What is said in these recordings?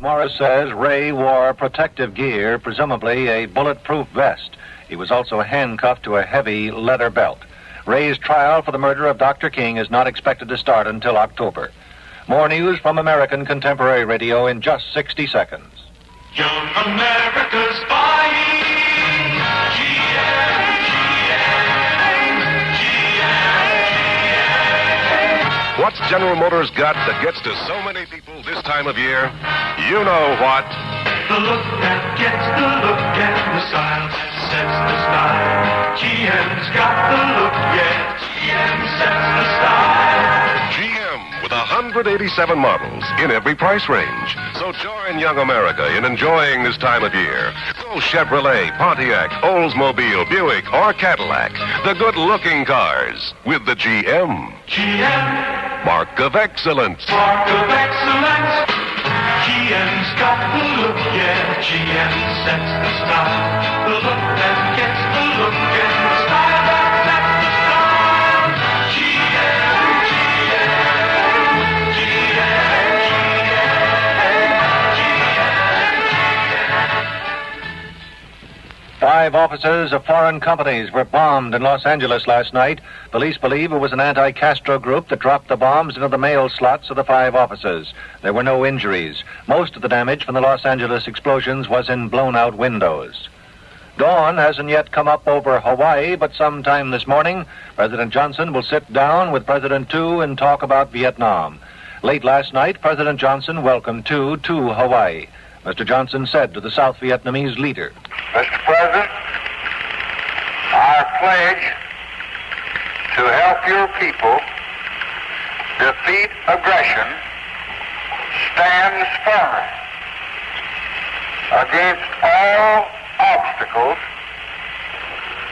Morris says Ray wore protective gear, presumably a bulletproof vest. He was also handcuffed to a heavy leather belt. Ray's trial for the murder of Dr. King is not expected to start until October. More news from American Contemporary Radio in just 60 seconds. Young America's fighting. What's General Motors got that gets to so many people this time of year? You know what? The look that gets the look and the style that sets the style. GM's got the look, yeah. GM sets the style. GM with 187 models in every price range. So join young America in enjoying this time of year. Go Chevrolet, Pontiac, Oldsmobile, Buick, or Cadillac. The good-looking cars with the GM. GM. Mark of excellence. Mark of excellence. GM's got the look, yeah. GM sets the style. The look that gets the look and the style that sets the style. GM, GM, GM, GM, GM. 5 offices of foreign companies were bombed in Los Angeles last night. Police believe it was an anti-Castro group that dropped the bombs into the mail slots of the 5 offices. There were no injuries. Most of the damage from the Los Angeles explosions was in blown-out windows. Dawn hasn't yet come up over Hawaii, but sometime this morning, President Johnson will sit down with President Tu and talk about Vietnam. Late last night, President Johnson welcomed Tu to Hawaii. Mr. Johnson said to the South Vietnamese leader, Mr. President, our pledge to help your people defeat aggression stands firm against all obstacles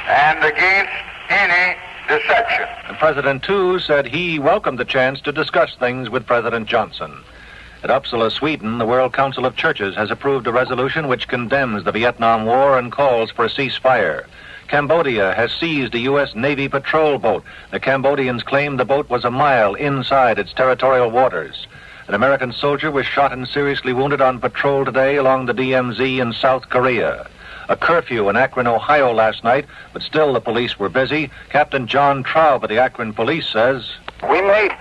and against any deception. And President Tu said he welcomed the chance to discuss things with President Johnson. At Uppsala, Sweden, the World Council of Churches has approved a resolution which condemns the Vietnam War and calls for a ceasefire. Cambodia has seized a U.S. Navy patrol boat. The Cambodians claim the boat was a mile inside its territorial waters. An American soldier was shot and seriously wounded on patrol today along the DMZ in South Korea. A curfew in Akron, Ohio last night, but still the police were busy. Captain John Traub of the Akron Police says, We made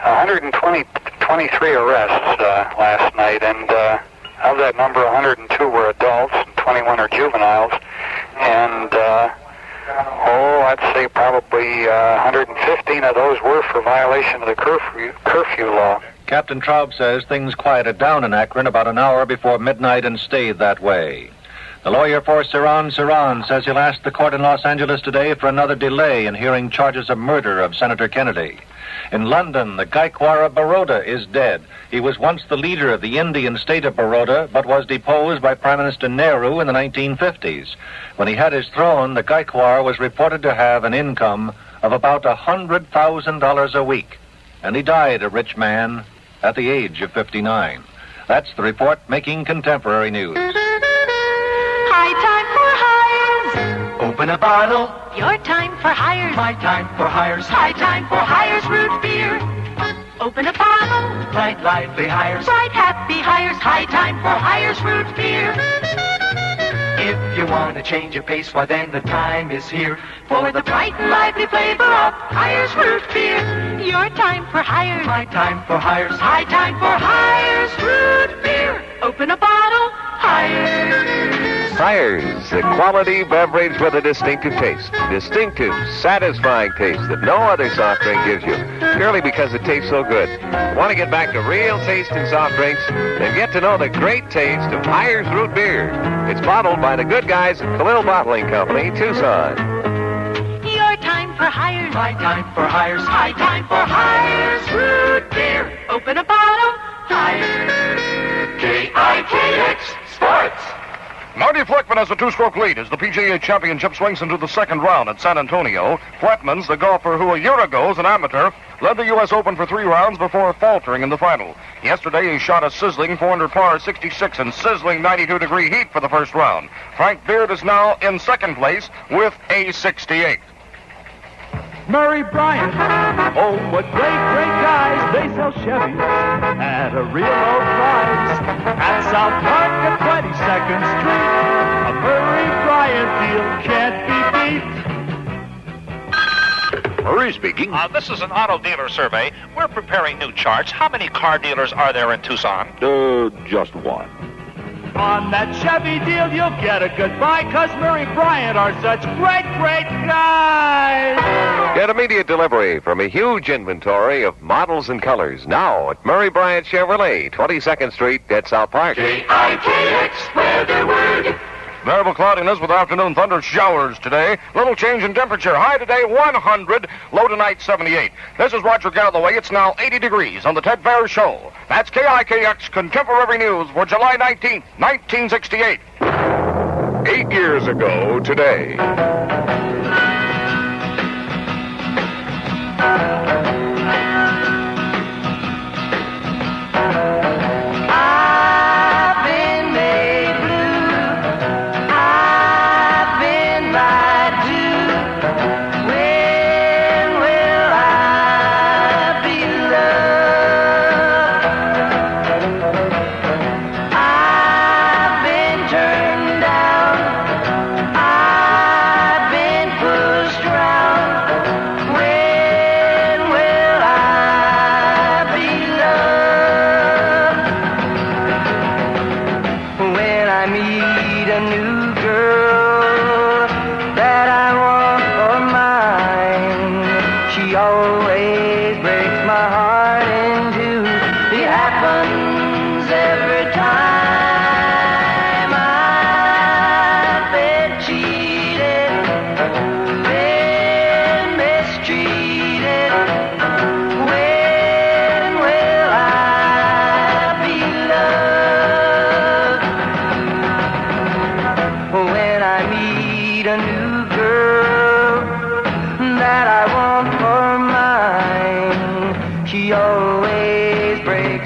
123 arrests last night, and of that number, 102 were adults and 21 are juveniles. And, I'd say probably 115 of those were for violation of the curfew law. Captain Traub says things quieted down in Akron about an hour before midnight and stayed that way. The lawyer for Saran says he'll ask the court in Los Angeles today for another delay in hearing charges of murder of Senator Kennedy. In London, the Gaikwar of Baroda is dead. He was once the leader of the Indian state of Baroda, but was deposed by Prime Minister Nehru in the 1950s. When he had his throne, the Gaikwar was reported to have an income of about $100,000 a week. And he died a rich man at the age of 59. That's the report making contemporary news. High time for hires. Open a bottle. Your time for hires. My time for hires. High time for hires root beer. Open a bottle. Bright, lively hires. Bright, happy hires. High time for hires root beer. If you want to change your pace, why then the time is here. For the bright and lively flavor of hires root beer. Your time for hires. My time for hires. High time for hires root beer. Open a bottle. Hires. Hires, a quality beverage with a distinctive taste. Distinctive, satisfying taste that no other soft drink gives you, purely because it tastes so good. Want to get back to real taste in soft drinks? Then get to know the great taste of Hires Root Beer. It's bottled by the good guys at Khalil Bottling Company, Tucson. Your time for hires. My time for hires. High time for hires root beer. Open a bottle. Hires. KIKX Sports. Marty Fleckman has a 2-stroke lead as the PGA Championship swings into the second round at San Antonio. Fleckman's the golfer who a year ago, as an amateur, led the U.S. Open for 3 rounds before faltering in the final. Yesterday, he shot a sizzling 400 par 66 and sizzling 92-degree heat for the first round. Frank Beard is now in second place with a 68. Murray Bryant. Oh, what great, great guys. They sell Chevys at a real low price. South Park at 22nd Street. A Murray Bryant deal can't be beat. Murray speaking. This is an auto dealer survey. We're preparing new charts. How many car dealers are there in Tucson? Just one. On that Chevy deal, you'll get a good buy, 'cause Murray Bryant are such great, great guys. Get immediate delivery from a huge inventory of models and colors now at Murray Bryant Chevrolet, 22nd Street at South Park. KIKX weather word. Variable cloudiness with afternoon thunder showers today. Little change in temperature. High today, 100. Low tonight, 78. This is Roger Galloway. It's now 80 degrees on the Ted Behr Show. That's KIKX Contemporary News for July 19th, 1968. 8 years ago today.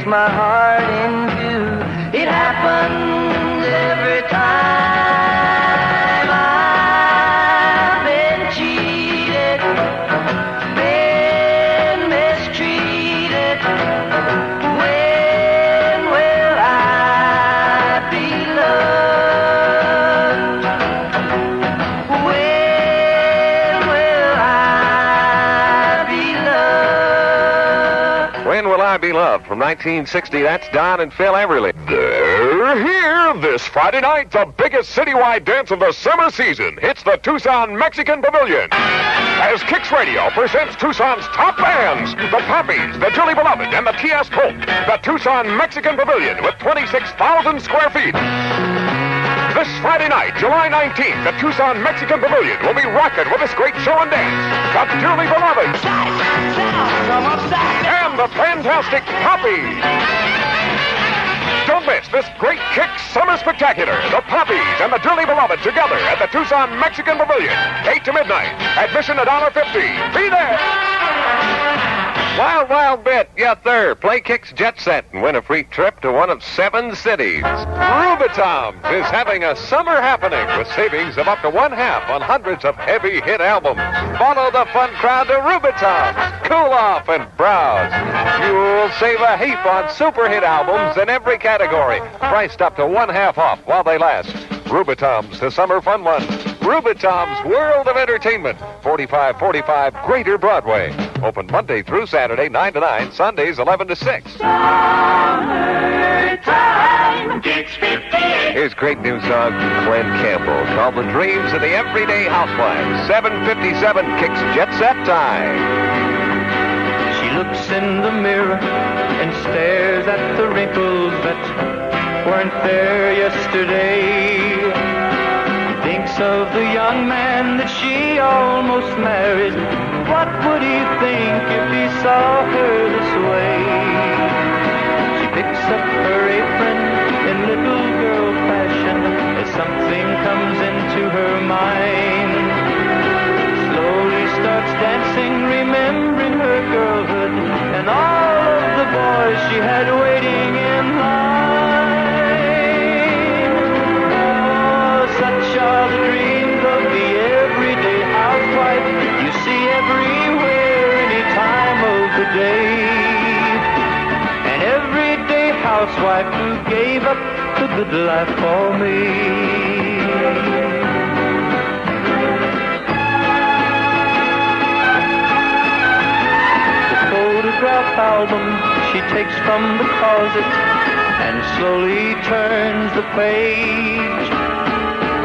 My heart in two. It happens every time. I've been cheated, been mistreated. When will I be loved? When will I be loved? When Will I Be Loved? From 1960, that's Don and Phil Everly. They're here this Friday night. The biggest citywide dance of the summer season hits the Tucson Mexican Pavilion. As KIKX Radio presents Tucson's top bands, the Poppies, the Dearly Beloved, and the T.S. Polk. The Tucson Mexican Pavilion with 26,000 square feet. This Friday night, July 19th, the Tucson Mexican Pavilion will be rocking with this great show and dance. The Dearly Beloved. And the fantastic Poppies. Don't miss this great KIKX Summer Spectacular. The Poppies and the Dearly Beloved together at the Tucson Mexican Pavilion. 8 to midnight. Admission $1.50. Be there. Wild, wild bit. Yes, sir. Play KIKX Jet Set and win a free trip to one of 7 cities. Rubitoms is having a summer happening with savings of up to 1/2 on hundreds of heavy hit albums. Follow the fun crowd to Rubitoms. Cool off and browse. You'll save a heap on super hit albums in every category. Priced up to 1/2 off while they last. Rubitoms, the summer fun one. Rubitoms World of Entertainment, 4545 Greater Broadway. Open Monday through Saturday, 9 to 9, Sundays, 11 to 6. Summertime, KIKX 58. Here's great new song from Glenn Campbell called The Dreams of the Everyday Housewife. 7:57 KIKX Jet Set time. She looks in the mirror and stares at the wrinkles that weren't there yesterday. Thinks of the young man that she almost married. What would he think if he saw her this way? She picks up her apron in little girl fashion as something comes into her mind. Slowly starts dancing, remembering her girlhood and all of the boys she had waiting in line. Oh, such are the dreams of the everyday housewife you see everywhere, any time of the day. An everyday housewife gave up the good life for me. Photograph album she takes from the closet and slowly turns the page.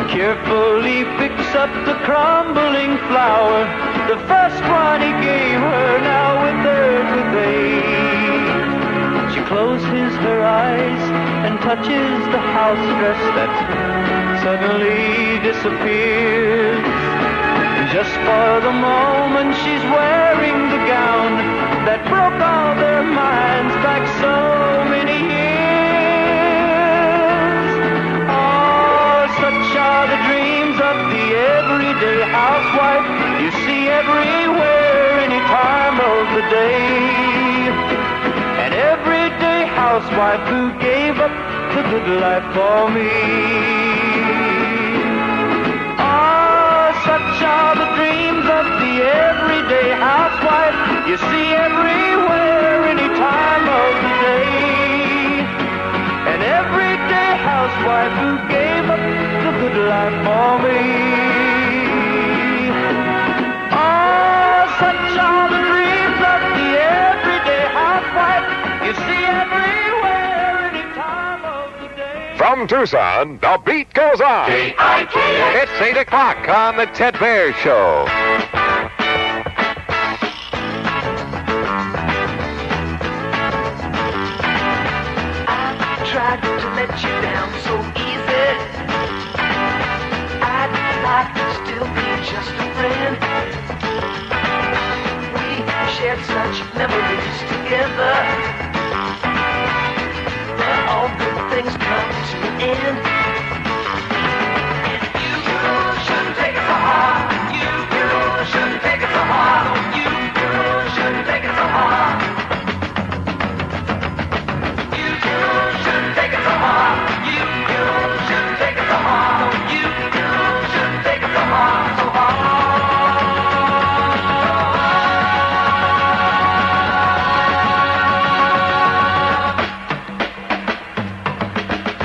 Carefully picks up the crumbling flower, the first one he gave her, now withered with age. She closes her eyes and touches the house dress that suddenly disappears. Just for the moment she's wearing the gown that broke all their minds back so many years. Oh, such are the dreams of the everyday housewife you see everywhere, any time of the day. An everyday housewife who gave up the good life for me. Such are the dreams of the everyday housewife you see everywhere, any time of the day. An everyday housewife who gave up the good life for me. Oh, such are the dreams of the everyday housewife you see everywhere, any time of the day. From Tucson, the beat goes on. KIKX. It's 8 o'clock on the Ted Behr Show. I tried to let you down so easy. I'd like to still be just a friend. We shared such memories together. But all good things come to an end. Shouldn't take it so hard. You shouldn't take it so hard. You shouldn't take it so hard. You shouldn't take it so hard. You shouldn't take it so hard. You shouldn't take it so hard. So hard.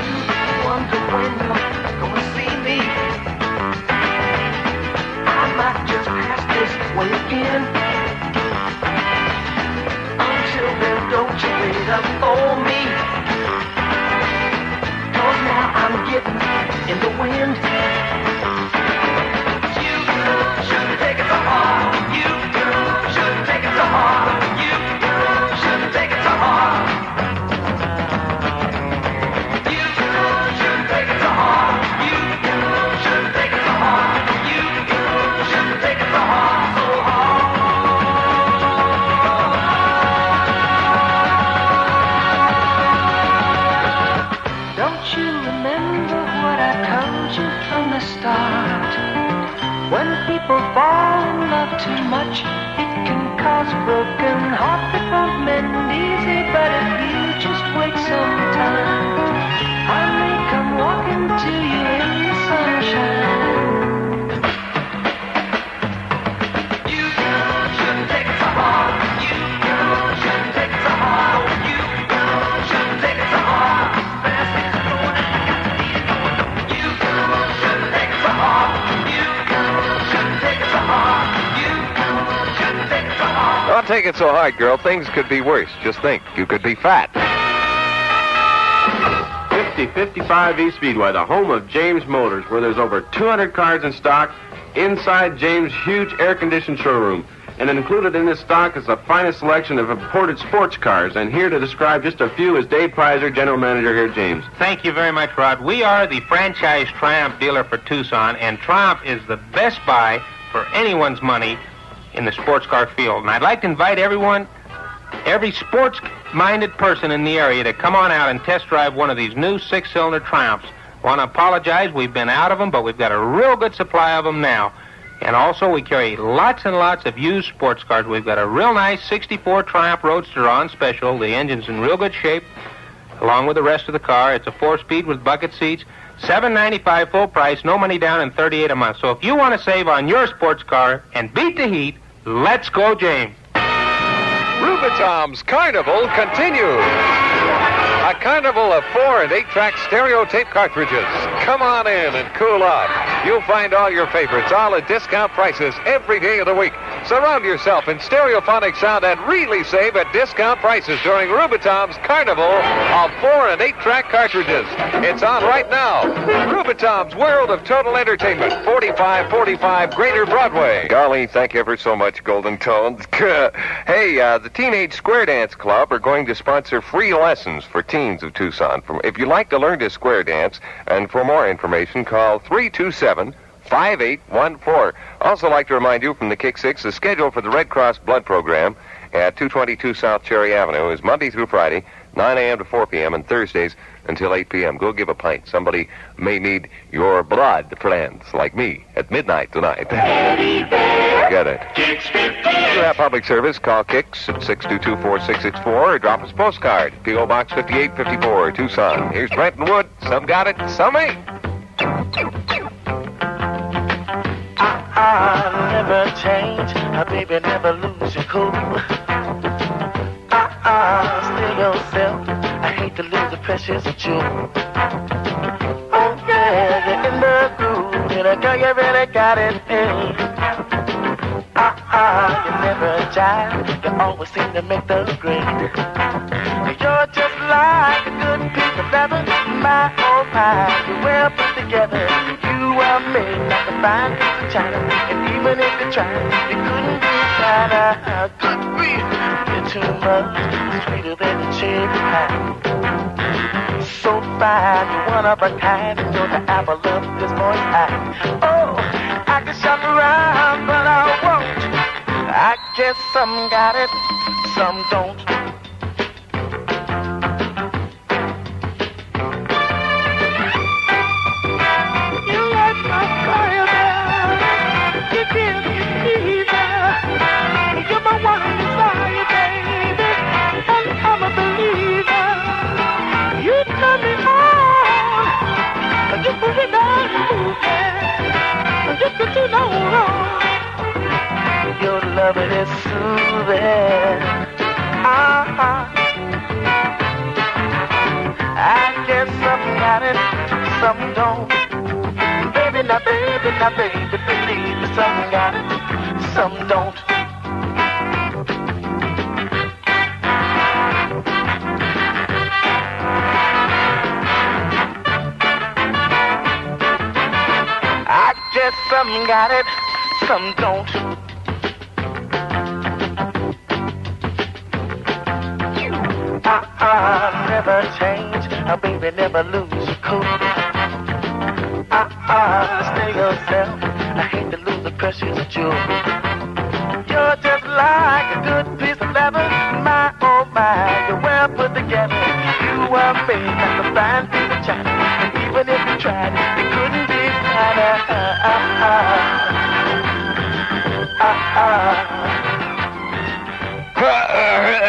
You wonder when you're gonna see me. Just pass this way again. Until then, don't you wait up for me. 'Cause now I'm getting in the wind. You shouldn't take it so hard. You shouldn't take it so hard. You shouldn't take it so hard. You shouldn't take it so hard. You shouldn't take it so hard. You shouldn't take it so hard, so hard. Don't you remember what I told you from the start? When people fall in love too much, it can cause a broken heart that won't mend easy. But if you just wait some time, I may come walking to you in the sunshine. Don't take it so hard, girl. Things could be worse. Just think, you could be fat. 5055 East Speedway, the home of James Motors, where there's over 200 cars in stock inside James' huge air-conditioned showroom. And included in this stock is the finest selection of imported sports cars. And here to describe just a few is Dave Pizer, General Manager here at James. Thank you very much, Rod. We are the franchise Triumph dealer for Tucson, and Triumph is the best buy for anyone's money in the sports car field. And I'd like to invite everyone, every sports-minded person in the area to come on out and test drive one of these new six-cylinder Triumphs. Want to apologize, we've been out of them, but we've got a real good supply of them now. And also, we carry lots and lots of used sports cars. We've got a real nice 64 Triumph Roadster on special. The engine's in real good shape, along with the rest of the car. It's a 4-speed with bucket seats. $795 full price, no money down, and $38 a month. So if you want to save on your sports car and beat the heat, let's go, James. Rubitom's Carnival continues. A carnival of 4 and 8-track stereo tape cartridges. Come on in and cool off. You'll find all your favorites, all at discount prices every day of the week. Surround yourself in stereophonic sound and really save at discount prices during Rubitom's Carnival of 4 and 8-track cartridges. It's on right now. Rubitom's World of Total Entertainment, 4545 Greater Broadway. Golly, thank you ever so much, Golden Tones. Hey, the Teenage Square Dance Club are going to sponsor free lessons for teens of Tucson. If you'd like to learn to square dance, and for more information, call 327-5814. Also like to remind you from the KIKX, the schedule for the Red Cross Blood Program at 222 South Cherry Avenue is Monday through Friday, 9 a.m. to 4 p.m., and Thursdays until 8 p.m. Go give a pint. Somebody may need your blood, friends, like me, at midnight tonight. Get it. To have public service, call KIKX at 622-4664 or drop us a postcard. P.O. Box 5854, Tucson. Here's Brenton Wood. Some got it, some ain't. I never change, baby, never lose your cool. Stay yourself. I hate to lose the precious jewel. Oh yeah, you're in the groove, and I girl, you really got it in. You never jive, you always seem to make the grade. You're just like a good piece of leather, my oh my, you're well put together. You are made like a fine piece of china, and even if you tried, you couldn't be finer. Good grief, you're too much, sweeter than a cherry pie. So fine, you're one of a kind, and you're the apple of this boy's eye. Oh, I can shop around, but I won't. I guess some got it, some don't. You like my fire, you give me fever. You're my one desire, baby, and I'm a believer. You turn me on, you put me down, you put me down. Your loving is soothing. I guess some got it, some don't. Baby, now baby, believe me, some got it, some don't. I guess some got it, some don't. Never change, baby, never lose your cool. Stay yourself, I hate to lose the precious jewel. You're just like a good piece of leather, my oh my, you're well put together. You are made like a fine piece of china, and even if you tried, you couldn't be finer.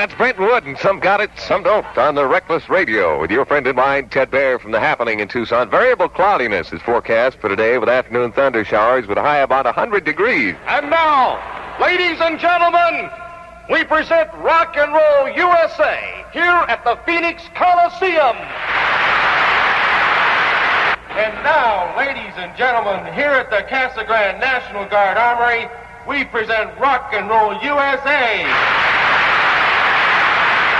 That's Brent Wood, and some got it, some don't, on the Reckless Radio with your friend and mine, Ted Behr, from The Happening in Tucson. Variable cloudiness is forecast for today with afternoon thunder showers with a high about 100 degrees. And now, ladies and gentlemen, we present Rock and Roll USA here at the Phoenix Coliseum. And now, ladies and gentlemen, here at the Casa Grande National Guard Armory, we present Rock and Roll USA.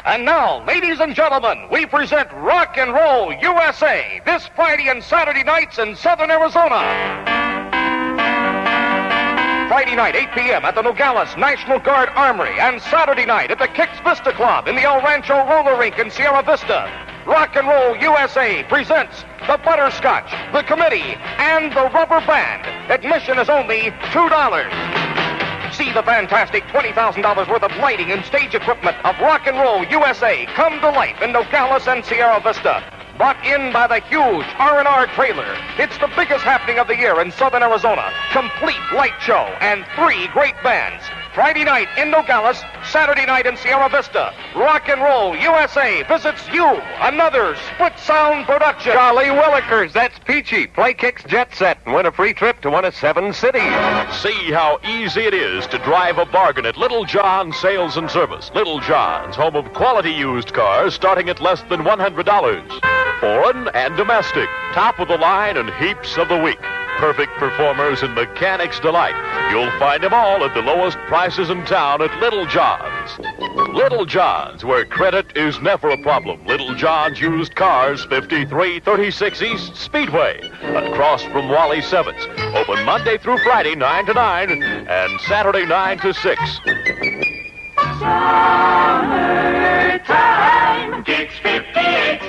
And now, ladies and gentlemen, we present Rock and Roll USA this Friday and Saturday nights in Southern Arizona. Friday night, 8 p.m. at the Nogales National Guard Armory, and Saturday night at the Kicks Vista Club in the El Rancho Roller Rink in Sierra Vista. Rock and Roll USA presents the Butterscotch, the Committee, and the Rubber Band. Admission is only $2. See the fantastic $20,000 worth of lighting and stage equipment of Rock and Roll USA come to life in Nogales and Sierra Vista. Brought in by the huge R&R trailer. It's the biggest happening of the year in Southern Arizona. Complete light show and 3 great bands. Friday night in Nogales, Saturday night in Sierra Vista. Rock and Roll USA visits you. Another Split Sound production. Golly Willikers, that's peachy. Play Kicks Jet Set and win a free trip to one of 7 cities. See how easy it is to drive a bargain at Little John's Sales and Service. Little John's, home of quality used cars starting at less than $100. Foreign and domestic, top of the line and heaps of the week. Perfect performers and mechanics delight. You'll find them all at the lowest prices in town at Little John's. Little John's, where credit is never a problem. Little John's Used Cars, 5336 East Speedway, across from Wally 7's. Open Monday through Friday, 9 to 9, and Saturday, 9 to 6. Summertime, Kicks 58.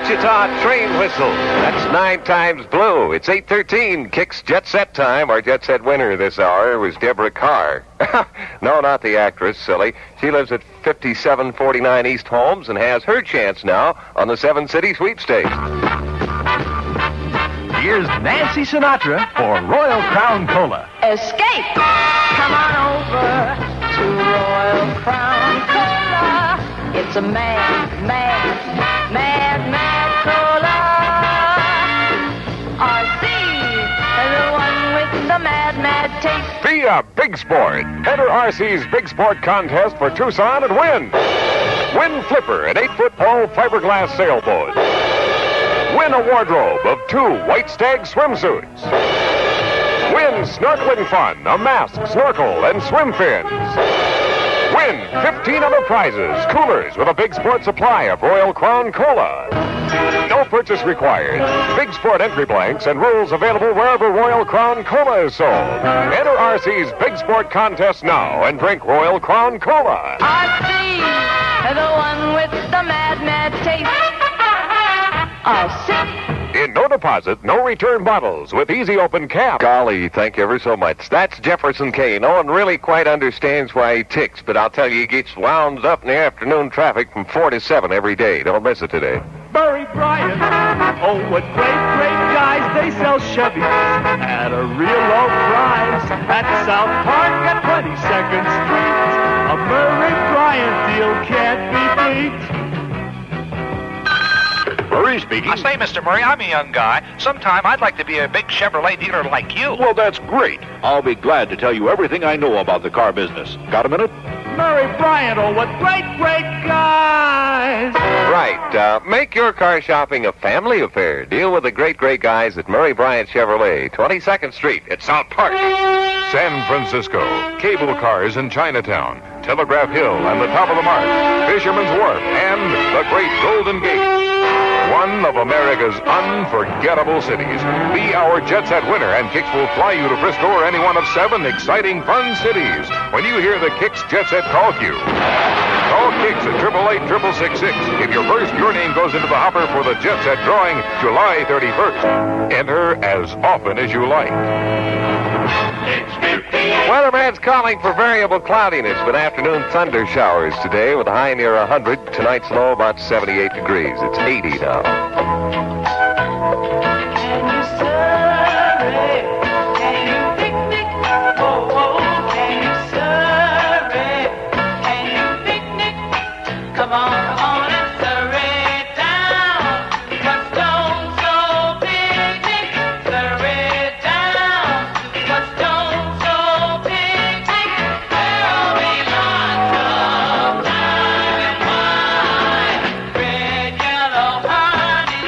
Wichita train whistle. That's 9 times blue. It's 8:13. KIKX Jet Set time. Our Jet Set winner this hour was Deborah Carr. No, not the actress, silly. She lives at 5749 East Holmes and has her chance now on the 7-City Sweepstakes. Here's Nancy Sinatra for Royal Crown Cola. Escape! Come on over to Royal Crown Cola. It's a mad cola. RC, the one with the mad taste. Be a big sport. Enter RC's Big Sport contest for Tucson and win. Win Flipper, an 8-foot tall fiberglass sailboat. Win a wardrobe of 2 White Stag swimsuits. Win snorkeling fun, a mask, snorkel, and swim fins. Win 15 other prizes, coolers with a Big Sport supply of Royal Crown Cola. No purchase required. Big Sport entry blanks and rules available wherever Royal Crown Cola is sold. Enter RC's Big Sport contest now and drink Royal Crown Cola. RC, the one with the mad taste. RC. In no deposit, no return bottles with easy open cap. Golly, thank you ever so much. That's Jefferson K. No one really quite understands why he ticks, but I'll tell you, he gets wound up in the afternoon traffic from 4 to 7 every day. Don't miss it today. Murray Bryant. Oh, what great guys. They sell Chevys at a real low price. At South Park at 22nd Street. A Murray Bryant deal can't be beat. Murray speaking. I say, Mr. Murray, I'm a young guy. Sometime I'd like to be a big Chevrolet dealer like you. Well, that's great. I'll be glad to tell you everything I know about the car business. Got a minute? Murray Bryant, oh, what great guys. Right. Make your car shopping a family affair. Deal with the great guys at Murray Bryant Chevrolet, 22nd Street at South Park. San Francisco, cable cars in Chinatown, Telegraph Hill and the top of the mark, Fisherman's Wharf, and the Great Golden Gate. One of America's unforgettable cities. Be our Jet Set winner, and KIKX will fly you to Frisco or any one of 7 exciting, fun cities. When you hear the KIKX Jet Set call cue, call KIKX at 888-6666. If you're first, your name goes into the hopper for the Jet Set drawing July 31st. Enter as often as you like. Weatherman's calling for variable cloudiness with afternoon thunder showers today with a high near 100. Tonight's low about 78 degrees. It's 80 now. Can you survey? Can you picnic? Oh, can you survey? Can you picnic? Come on and survey down. Touchstone, so picnic. Survey down. Touchstone, so picnic. There'll be lots of lime and wine. Red, yellow, honey,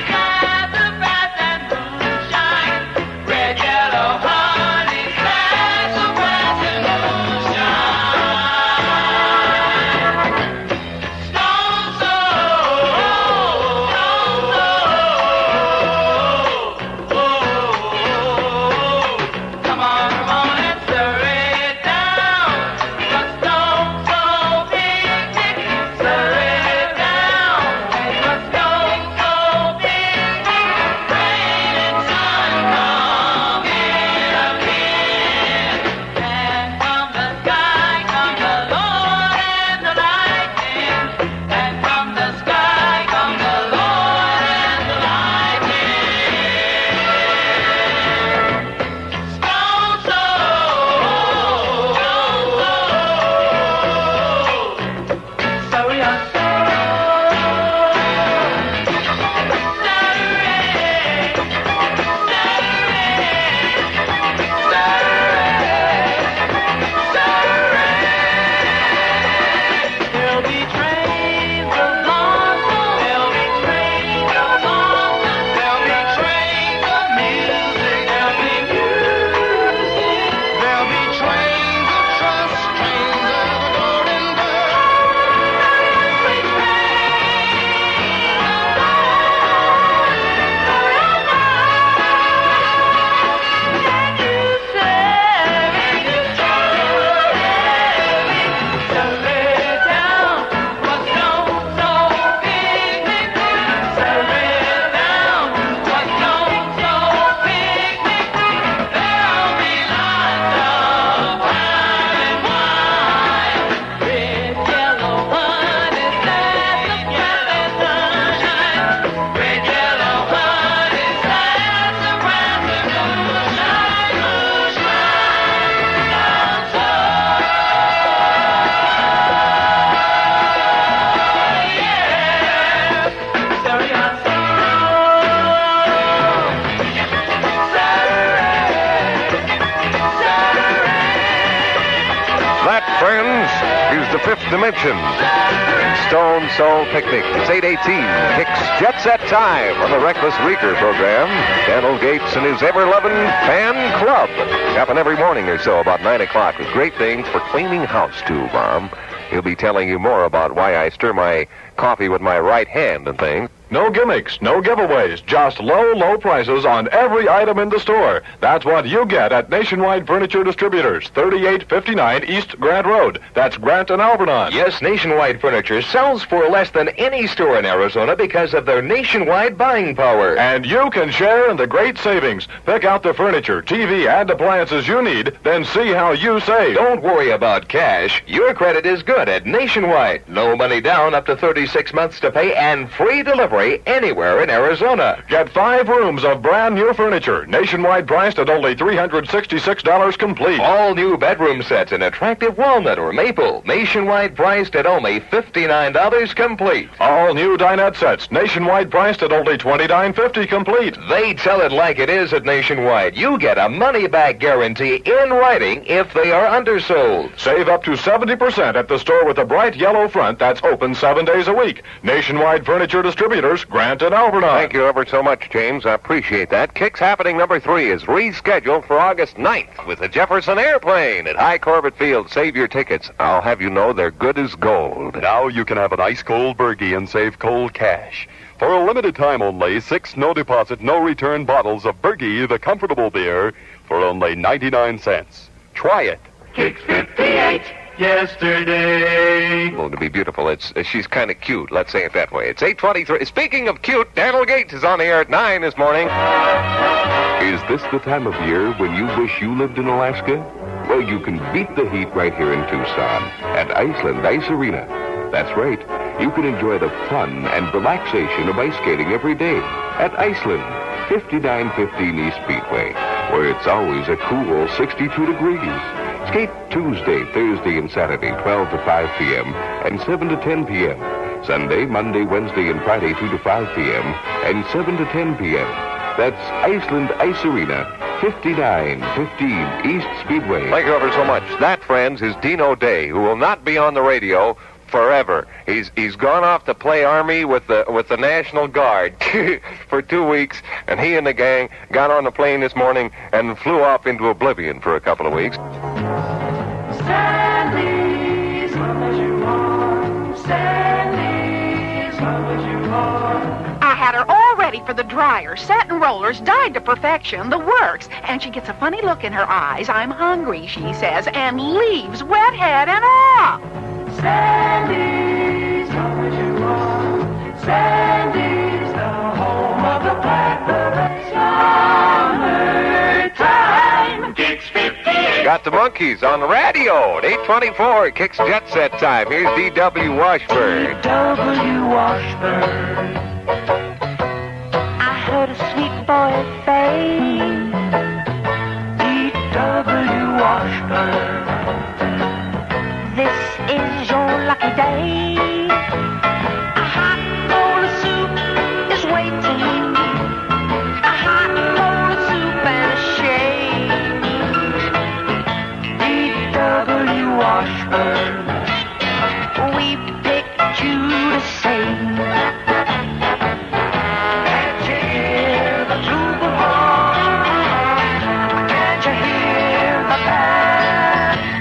the fifth dimension. Stone Soul Picnic. It's 8:18. Kicks Jet Set Time on the Reckless Reeker program. Daniel Gates and his ever-loving fan club happen every morning or so about 9 o'clock with great things for cleaning house, too, Mom. He'll be telling you more about why I stir my coffee with my right hand and things. No gimmicks, no giveaways, just low prices on every item in the store. That's what you get at Nationwide Furniture Distributors, 3859 East Grant Road. That's Grant and Alvernon. Yes, Nationwide Furniture sells for less than any store in Arizona because of their nationwide buying power. And you can share in the great savings. Pick out the furniture, TV, and appliances you need, then see how you save. Don't worry about cash. Your credit is good at Nationwide. No money down, up to 36 months to pay, and free delivery anywhere in Arizona. Get 5 rooms of brand new furniture, nationwide priced at only $366 complete. All new bedroom sets in attractive walnut or maple, nationwide priced at only $59 complete. All new dinette sets, nationwide priced at only $29.50 complete. They tell it like it is at Nationwide. You get a money-back guarantee in writing if they are undersold. Save up to 70% at the store with a bright yellow front that's open 7 days a week. Nationwide Furniture Distributors, Grant and Alvernon. Thank you ever so much, James. I appreciate that. Kicks Happening number 3 is rescheduled for August 9th with the Jefferson Airplane at High Corbett Field. Save your tickets. I'll have you know they're good as gold. Now you can have an ice-cold Bergie and save cold cash. For a limited time only, 6 no-deposit, no-return bottles of Bergie, the comfortable beer, for only 99 cents. Try it. Kicks 58. Yesterday. To be beautiful, she's kind of cute. Let's say it that way. It's 8:23. Speaking of cute, Daniel Gates is on the air at 9 this morning. Is this the time of year when you wish you lived in Alaska? Well, you can beat the heat right here in Tucson at Iceland Ice Arena. That's right. You can enjoy the fun and relaxation of ice skating every day at Iceland, 5915 East Speedway, where it's always a cool 62 degrees. Skate Tuesday, Thursday, and Saturday, 12 to 5 p.m. and 7 to 10 p.m. Sunday, Monday, Wednesday, and Friday, 2 to 5 p.m. and 7 to 10 p.m. That's Iceland Ice Arena, 5915 East Speedway. Thank you ever so much. That, friends, is Dino Day, who will not be on the radio forever. He's gone off to play Army with the National Guard for 2 weeks, and he and the gang got on the plane this morning and flew off into oblivion for a couple of weeks. Sandy's love as you are. Sandy's love as you are. I had her all ready for the dryer, satin rollers, dyed to perfection, the works. And she gets a funny look in her eyes. I'm hungry, she says, and leaves, wet head and all. Sandy's love as you are. Sandy's the home of the blackbird. Summertime. Kicks 58. Got the Monkeys on the radio at 8:24. Kicks Jet Set Time. Here's D.W. Washburn. D.W. Washburn. I heard a sweet boy say, D.W. Washburn. this is your lucky day. A hot bowl of soup is waiting. A hot bowl of soup and a shade. D.W. Washburn. We picked you to sing. Can't you hear the flugelhorn? Can't you hear the band?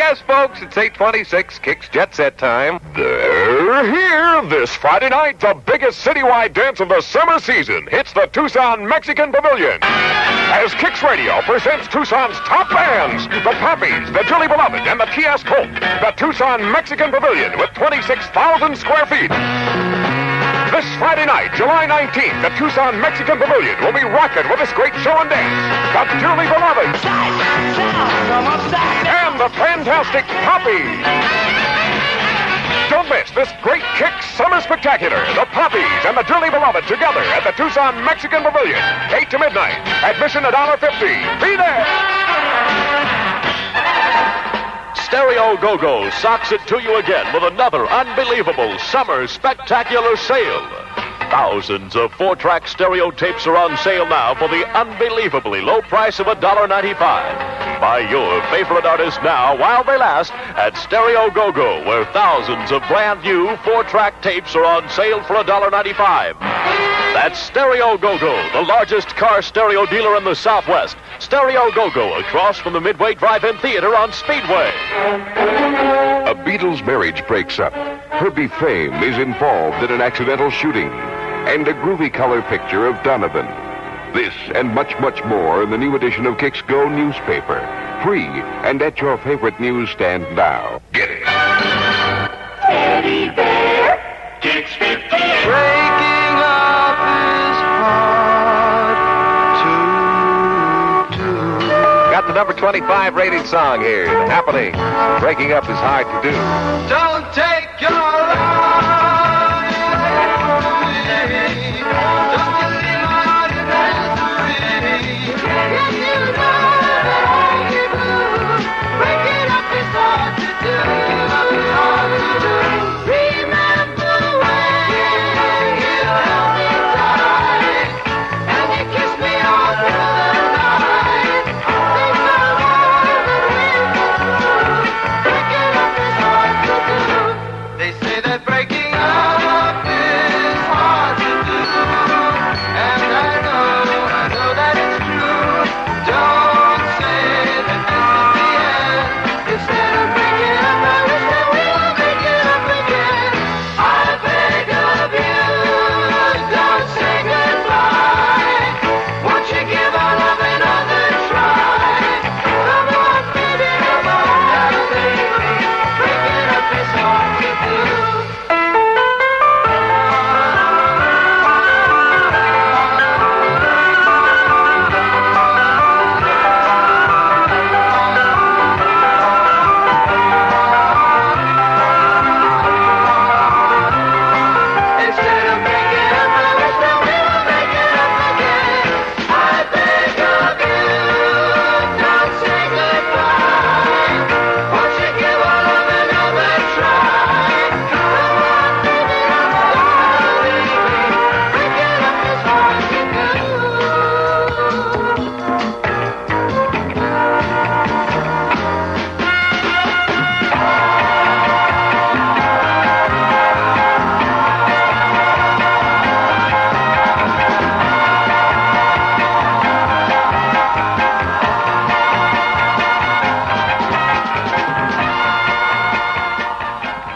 yes, folks, it's 8:26, Kicks Jet Set time. They're here this Friday night. The biggest citywide dance of the summer season hits the Tucson Mexican Pavilion. As Kicks Radio presents Tucson's top bands, the Poppies, the Dearly Beloved, and the T.S. Colt. The Tucson Mexican Pavilion with 26,000 square feet. This Friday night, July 19th, the Tucson Mexican Pavilion will be rocking with this great show and dance. The Dearly Beloved. And the fantastic Poppies. Don't miss this great Kicks Summer Spectacular. The Poppies and the Dearly Beloved together at the Tucson Mexican Pavilion. 8 to midnight. Admission $1.50. Be there. Stereo Go-Go socks it to you again with another unbelievable summer spectacular sale. Thousands of 4-track stereo tapes are on sale now for the unbelievably low price of $1.95. Buy your favorite artist now while they last at Stereo Go-Go, where thousands of brand new 4-track tapes are on sale for $1.95. That's Stereo Go-Go, the largest car stereo dealer in the Southwest. Stereo Go-Go, across from the Midway Drive-In Theater on Speedway. A Beatles marriage breaks up. Herbie Fame is involved in an accidental shooting. And a groovy color picture of Donovan. This and much, much more in the new edition of Kicks Go newspaper. Free and at your favorite newsstand now. Get it. Teddy Bear, Kicks 50. Breaking up is hard to do. Got the number 25 rated song here. The Happenings. Breaking up is hard to do. Don't take your life.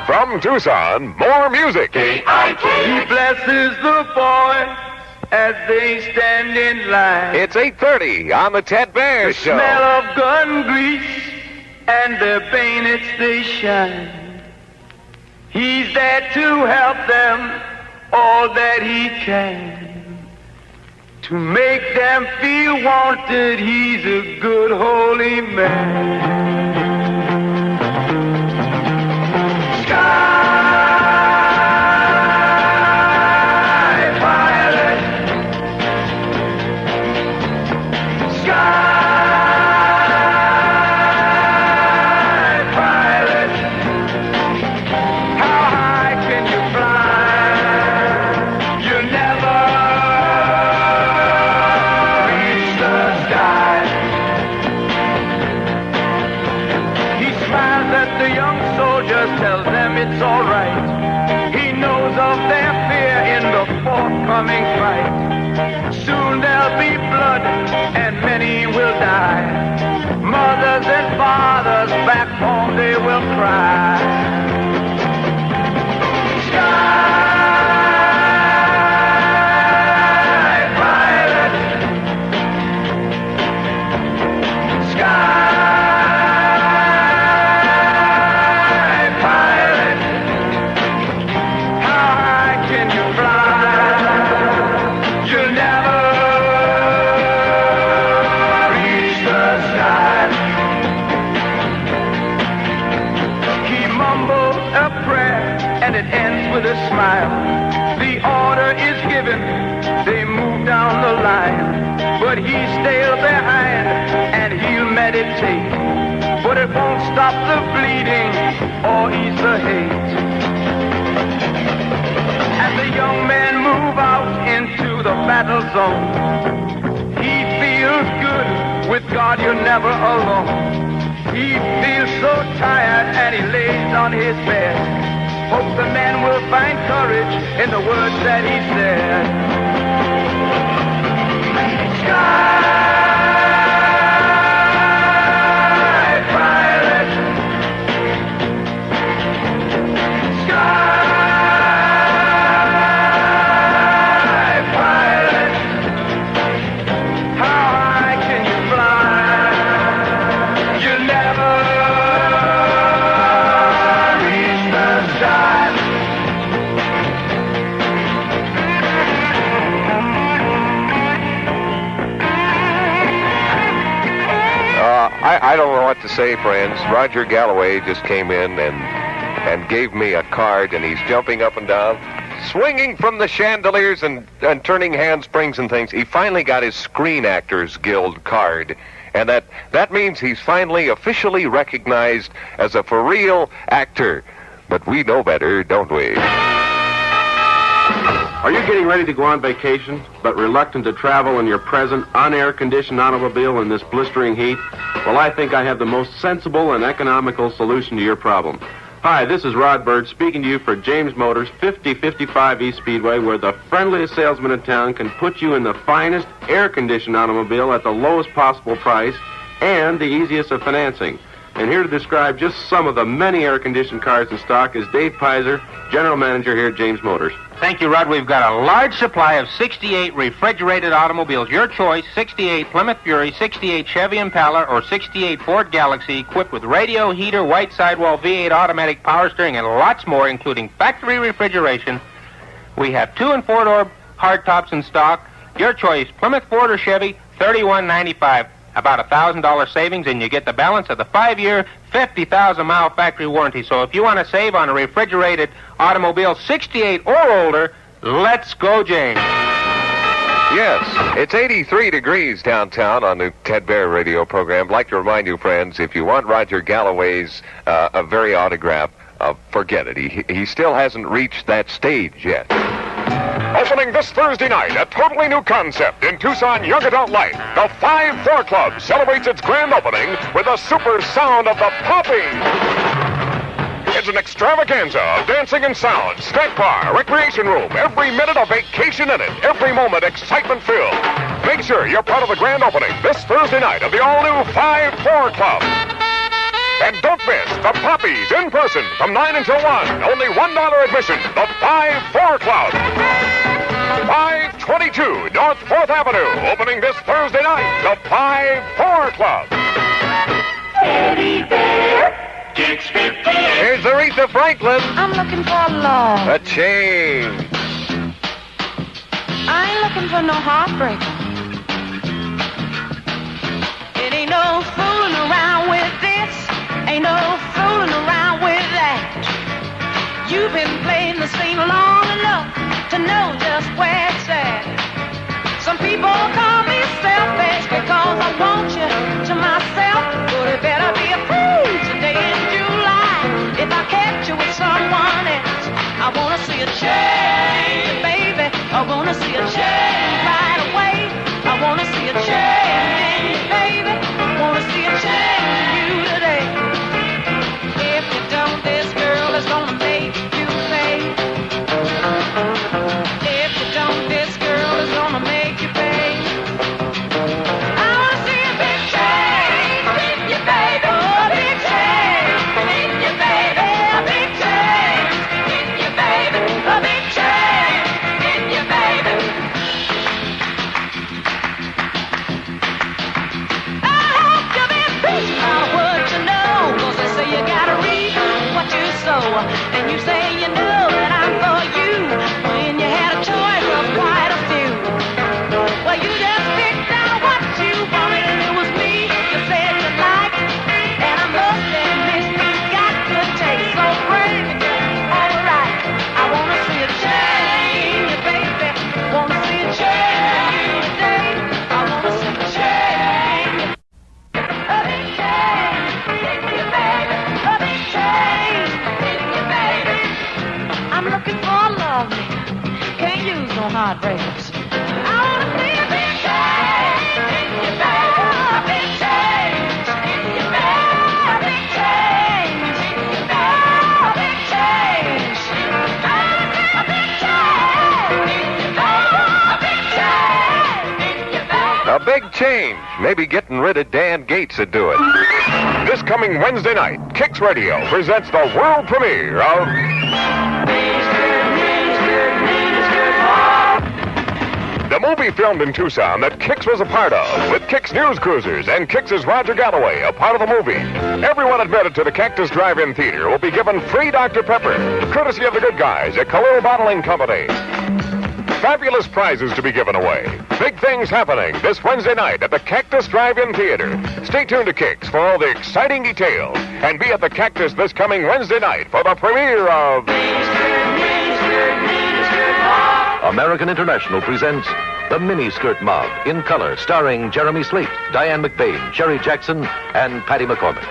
From Tucson, more music. KIKX. He blesses the boys as they stand in line. It's 8:30 on the Ted Bear Show. The smell of gun grease and their bayonets they shine. He's there to help them all that he can. To make them feel wanted, he's a good holy man. It's all right. He knows of their fear in the forthcoming fight. Soon there'll be blood and many will die. Mothers and fathers back home, they will cry. Sky pilot, sky pilot, how high can you fly? You'll never reach the sky. He mumbled a prayer and it ends with a smile. The order is given, they move down the line, but he's still behind and he'll meditate. But it won't stop the bleeding or ease the hate. As the young men move out into the battle zone, he feels good, with God you're never alone. He feels so tired and he lays on his bed. Hope the man will find courage in the words that he said. Sky pilot, sky pilot, how high can you fly? You'll never reach the sky. I don't know what to say, friends. Roger Galloway just came in and gave me a card, and he's jumping up and down, swinging from the chandeliers and turning handsprings and things. He finally got his Screen Actors Guild card, and that means he's finally officially recognized as a for-real actor. But we know better, don't we? Are you getting ready to go on vacation, but reluctant to travel in your present unair-conditioned automobile in this blistering heat? Well, I think I have the most sensible and economical solution to your problem. Hi, this is Rod Bird speaking to you for James Motors, 5055 East Speedway, where the friendliest salesman in town can put you in the finest air-conditioned automobile at the lowest possible price and the easiest of financing. And here to describe just some of the many air-conditioned cars in stock is Dave Pizer, General Manager here at James Motors. Thank you, Rod. We've got a large supply of 68 refrigerated automobiles. Your choice, 68 Plymouth Fury, 68 Chevy Impala, or 68 Ford Galaxy, equipped with radio, heater, white sidewall, V8 automatic power steering, and lots more, including factory refrigeration. We have 2- and 4-door hardtops in stock. Your choice, Plymouth Ford or Chevy, $31.95. About $1,000 savings, and you get the balance of the 5-year, 50,000-mile factory warranty. So if you want to save on a refrigerated automobile 68 or older, let's go, James. Yes, it's 83 degrees downtown on the Ted Behr radio program. I'd like to remind you, friends, if you want Roger Galloway's a very autograph, forget it. He still hasn't reached that stage yet. Opening this Thursday night, a totally new concept in Tucson Young Adult Life. The 5-4 Club celebrates its grand opening with the super sound of the popping. It's an extravaganza of dancing and sound, snack bar, recreation room, every minute a vacation in it, every moment excitement-filled. Make sure you're part of the grand opening this Thursday night of the all-new 5-4 Club. And don't miss the Poppies in person from 9 until 1. Only $1 admission. The 5-4 Club. 522 North 4th Avenue. Opening this Thursday night. The 5-4 Club. Eddie Behr, Kicks 58. Here's Aretha Franklin. I'm looking for love. A chain. I ain't looking for no heartbreaker. It ain't no fooling around with this. Ain't no fooling around with that. You've been playing the scene long enough to know just where it's at. Some people call me selfish because I want you to myself. But it better be a freezing day in July. If I catch you with someone else, I want to see a change, baby. I want to see a change right away. I want to see a change, baby. I want to see a change in you today. If you don't, this girl is gonna make you pay. If you don't, this girl is gonna make you pay. I wanna see a big change with you, baby. Oh, And you say you know that I'm for you when you had a choice of quite a few. Well, you just picked out what you wanted, and it was me you said you liked. And I must admit you got good taste, so bring it all right. I wanna see a change, baby. Wanna see a change today. I wanna see a change. A big change in you, baby. A big change in you, baby. I'm looking for love. Can't use no heartbreakers. I wanna see a big change in you, baby. A big change in you, baby. A big change in you, baby. A big change. A big change in you, baby. A big change in you, baby. A big change. Maybe getting rid of Dan Gates would do it. This coming Wednesday night, KIKX Radio presents the world premiere of the movie filmed in Tucson that KIKX was a part of, with KIKX News Cruisers and KIKX's Roger Galloway a part of the movie. Everyone admitted to the Cactus Drive-In Theater will be given free Dr. Pepper, courtesy of the good guys at Khalil Bottling Company. Fabulous prizes to be given away. Big things happening this Wednesday night at the Cactus Drive-In Theater. Stay tuned to KIKX for all the exciting details, and be at the Cactus this coming Wednesday night for the premiere of American International presents The Miniskirt Mob in color, starring Jeremy Slate, Diane McBain, Sherry Jackson, and Patty McCormick.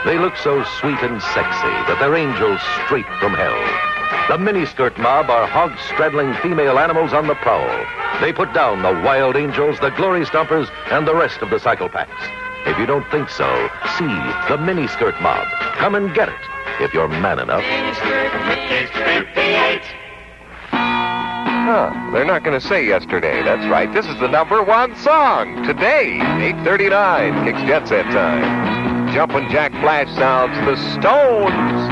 They look so sweet and sexy that they're angels straight from hell. The Miniskirt Mob are hog-straddling female animals on the prowl. They put down the wild angels, the glory stompers, and the rest of the cyclopaths. If you don't think so, see The Miniskirt Mob. Come and get it, if you're man enough. They're not going to say yesterday. That's right. This is the #1 song. Today, 8:39, KIKX Jet Set time. Jumpin' Jack Flash sounds, the Stones.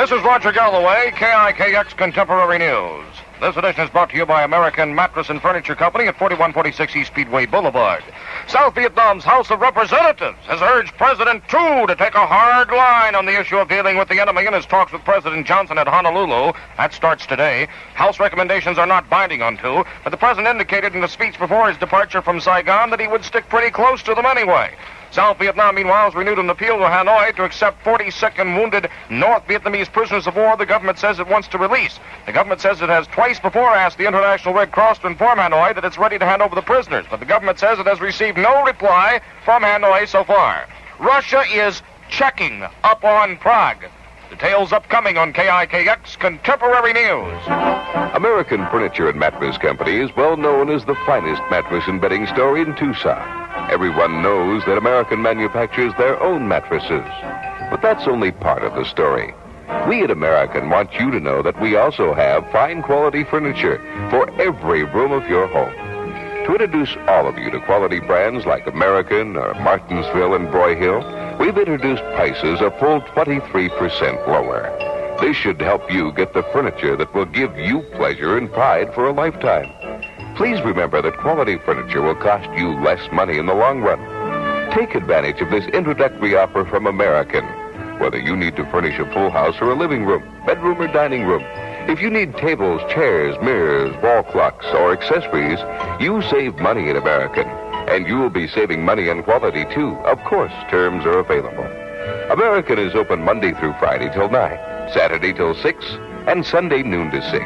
This is Roger Galloway, KIKX Contemporary News. This edition is brought to you by American Mattress and Furniture Company at 4146 East Speedway Boulevard. South Vietnam's House of Representatives has urged President Tu to take a hard line on the issue of dealing with the enemy in his talks with President Johnson at Honolulu. That starts today. House recommendations are not binding on Tu, but the president indicated in a speech before his departure from Saigon that he would stick pretty close to them anyway. South Vietnam, meanwhile, has renewed an appeal to Hanoi to accept 40 sick and wounded North Vietnamese prisoners of war the government says it wants to release. The government says it has twice before asked the International Red Cross to inform Hanoi that it's ready to hand over the prisoners, but the government says it has received no reply from Hanoi so far. Russia is checking up on Prague. Details upcoming on KIKX Contemporary News. American Furniture and Mattress Company is well known as the finest mattress and bedding store in Tucson. Everyone knows that American manufactures their own mattresses. But that's only part of the story. We at American want you to know that we also have fine quality furniture for every room of your home. To introduce all of you to quality brands like American or Martinsville and Broyhill, we've introduced prices a full 23% lower. This should help you get the furniture that will give you pleasure and pride for a lifetime. Please remember that quality furniture will cost you less money in the long run. Take advantage of this introductory offer from American. Whether you need to furnish a full house or a living room, bedroom or dining room, if you need tables, chairs, mirrors, wall clocks, or accessories, you save money at American. And you will be saving money on quality, too. Of course, terms are available. American is open Monday through Friday till 9, Saturday till 6, and Sunday noon to 6.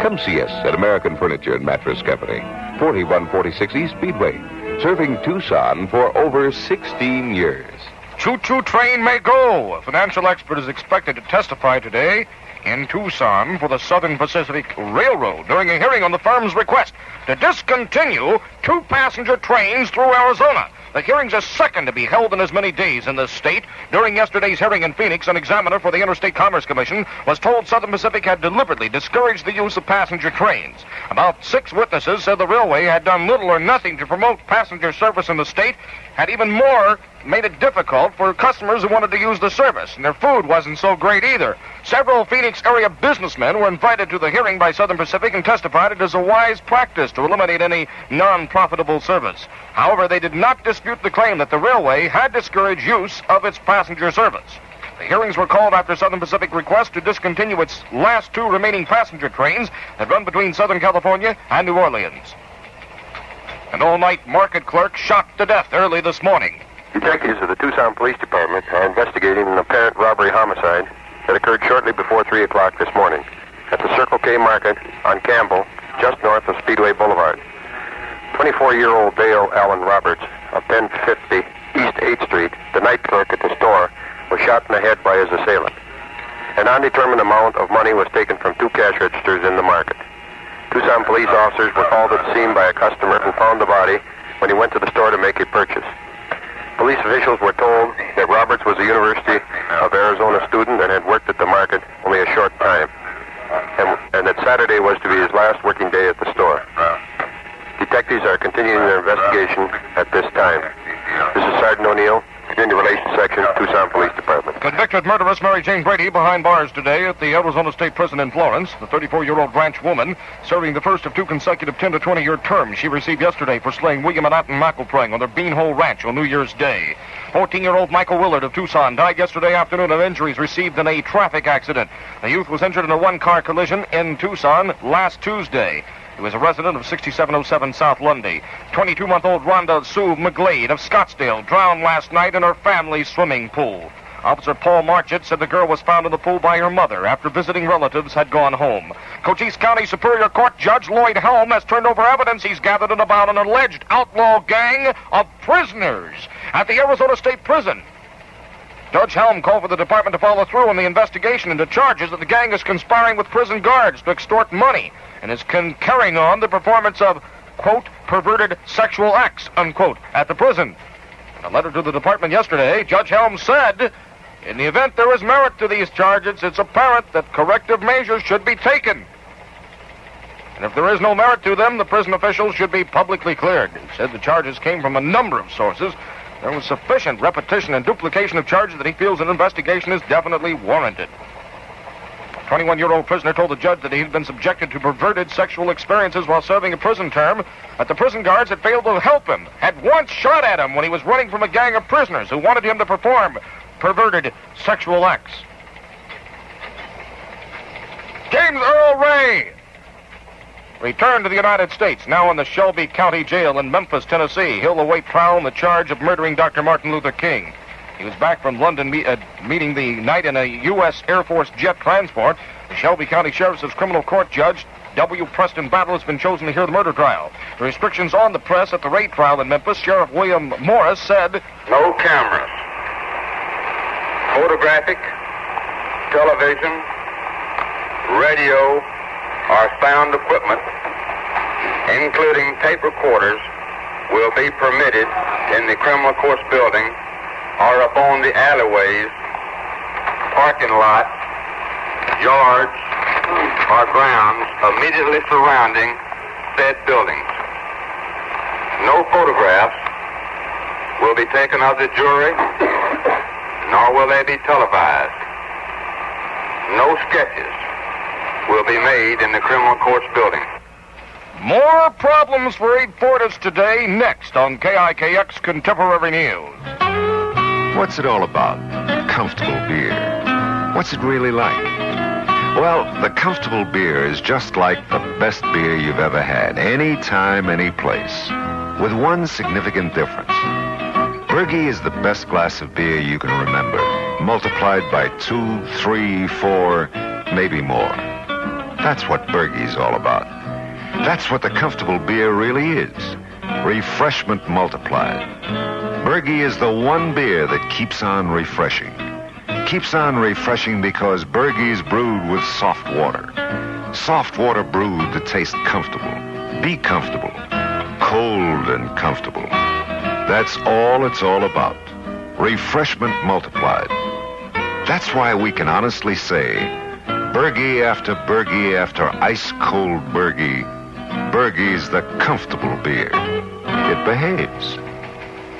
Come see us at American Furniture and Mattress Company, 4146 East Speedway, serving Tucson for over 16 years. Choo-choo train may go. A financial expert is expected to testify today in Tucson for the Southern Pacific Railroad during a hearing on the firm's request to discontinue 2 passenger trains through Arizona. The hearing's a second to be held in as many days in this state. During yesterday's hearing in Phoenix, an examiner for the Interstate Commerce Commission was told Southern Pacific had deliberately discouraged the use of passenger trains. About 6 witnesses said the railway had done little or nothing to promote passenger service in the state, had even more made it difficult for customers who wanted to use the service, and their food wasn't so great either. Several Phoenix area businessmen were invited to the hearing by Southern Pacific and testified it is a wise practice to eliminate any non-profitable service. However, they did not dispute the claim that the railway had discouraged use of its passenger service. The hearings were called after Southern Pacific request to discontinue its last 2 remaining passenger trains that run between Southern California and New Orleans. An all-night market clerk shot to death early this morning. Detectives of the Tucson Police Department are investigating an apparent robbery homicide that occurred shortly before 3 o'clock this morning at the Circle K Market on Campbell, just north of Speedway Boulevard. 24-year-old Dale Allen Roberts of 1050 East 8th Street, the night clerk at the store, was shot in the head by his assailant. An undetermined amount of money was taken from 2 cash registers in the market. Tucson police officers were called to the scene by a customer and found the body when he went to the store to make a purchase. Police officials were told that Roberts was a University of Arizona student and had worked at the market only a short time, and that Saturday was to be his last working day at the store. Detectives are continuing their investigation at this time. This is Sergeant O'Neill, Community Relations Section, Tucson Police Department. Convicted murderess Mary Jane Brady behind bars today at the Arizona State Prison in Florence. The 34-year-old ranch woman serving the first of 2 consecutive 10 to 20-year terms she received yesterday for slaying William and Otten McElprang on their Beanhole Ranch on New Year's Day. 14-year-old Michael Willard of Tucson died yesterday afternoon of injuries received in a traffic accident. The youth was injured in a 1-car collision in Tucson last Tuesday. He was a resident of 6707 South Lundy. 22-month-old Rhonda Sue McGlade of Scottsdale drowned last night in her family's swimming pool. Officer Paul Marchett said the girl was found in the pool by her mother after visiting relatives had gone home. Cochise County Superior Court Judge Lloyd Helm has turned over evidence he's gathered in about an alleged outlaw gang of prisoners at the Arizona State Prison. Judge Helm called for the department to follow through on the investigation into charges that the gang is conspiring with prison guards to extort money and is carrying on the performance of, quote, perverted sexual acts, unquote, at the prison. In a letter to the department yesterday, Judge Helm said, in the event there is merit to these charges, it's apparent that corrective measures should be taken. And if there is no merit to them, the prison officials should be publicly cleared. He said the charges came from a number of sources. There was sufficient repetition and duplication of charges that he feels an investigation is definitely warranted. 21-year-old prisoner told the judge that he had been subjected to perverted sexual experiences while serving a prison term, but the prison guards had failed to help him, had once shot at him when he was running from a gang of prisoners who wanted him to perform perverted sexual acts. James Earl Ray returned to the United States, now in the Shelby County Jail in Memphis, Tennessee. He'll await trial on the charge of murdering Dr. Martin Luther King. He was back from London meeting the night in a U.S. Air Force jet transport. The Shelby County Sheriff's Criminal Court Judge W. Preston Battle has been chosen to hear the murder trial. The restrictions on the press at the Ray trial in Memphis, Sheriff William Morris said, "No cameras, photographic, television, radio, or sound equipment, including tape recorders, will be permitted in the criminal courts building or upon the alleyways, parking lot, yards, or grounds immediately surrounding said buildings. No photographs will be taken of the jury, nor will they be televised. No sketches will be made in the criminal courts building." More problems for Abe Fortas today, next on KIKX Contemporary News. What's it all about? Comfortable beer. What's it really like? Well, the Comfortable beer is just like the best beer you've ever had, any time, any place, with one significant difference. Bergie is the best glass of beer you can remember, multiplied by 2, 3, 4, maybe more. That's what Bergie's all about. That's what the Comfortable beer really is. Refreshment multiplied. Bergie is the one beer that keeps on refreshing. Keeps on refreshing because Bergie's brewed with soft water. Soft water brewed to taste comfortable. Be comfortable. Cold and comfortable. That's all it's all about. Refreshment multiplied. That's why we can honestly say, Bergie after ice-cold Bergie, Bergie's the comfortable beer. It behaves.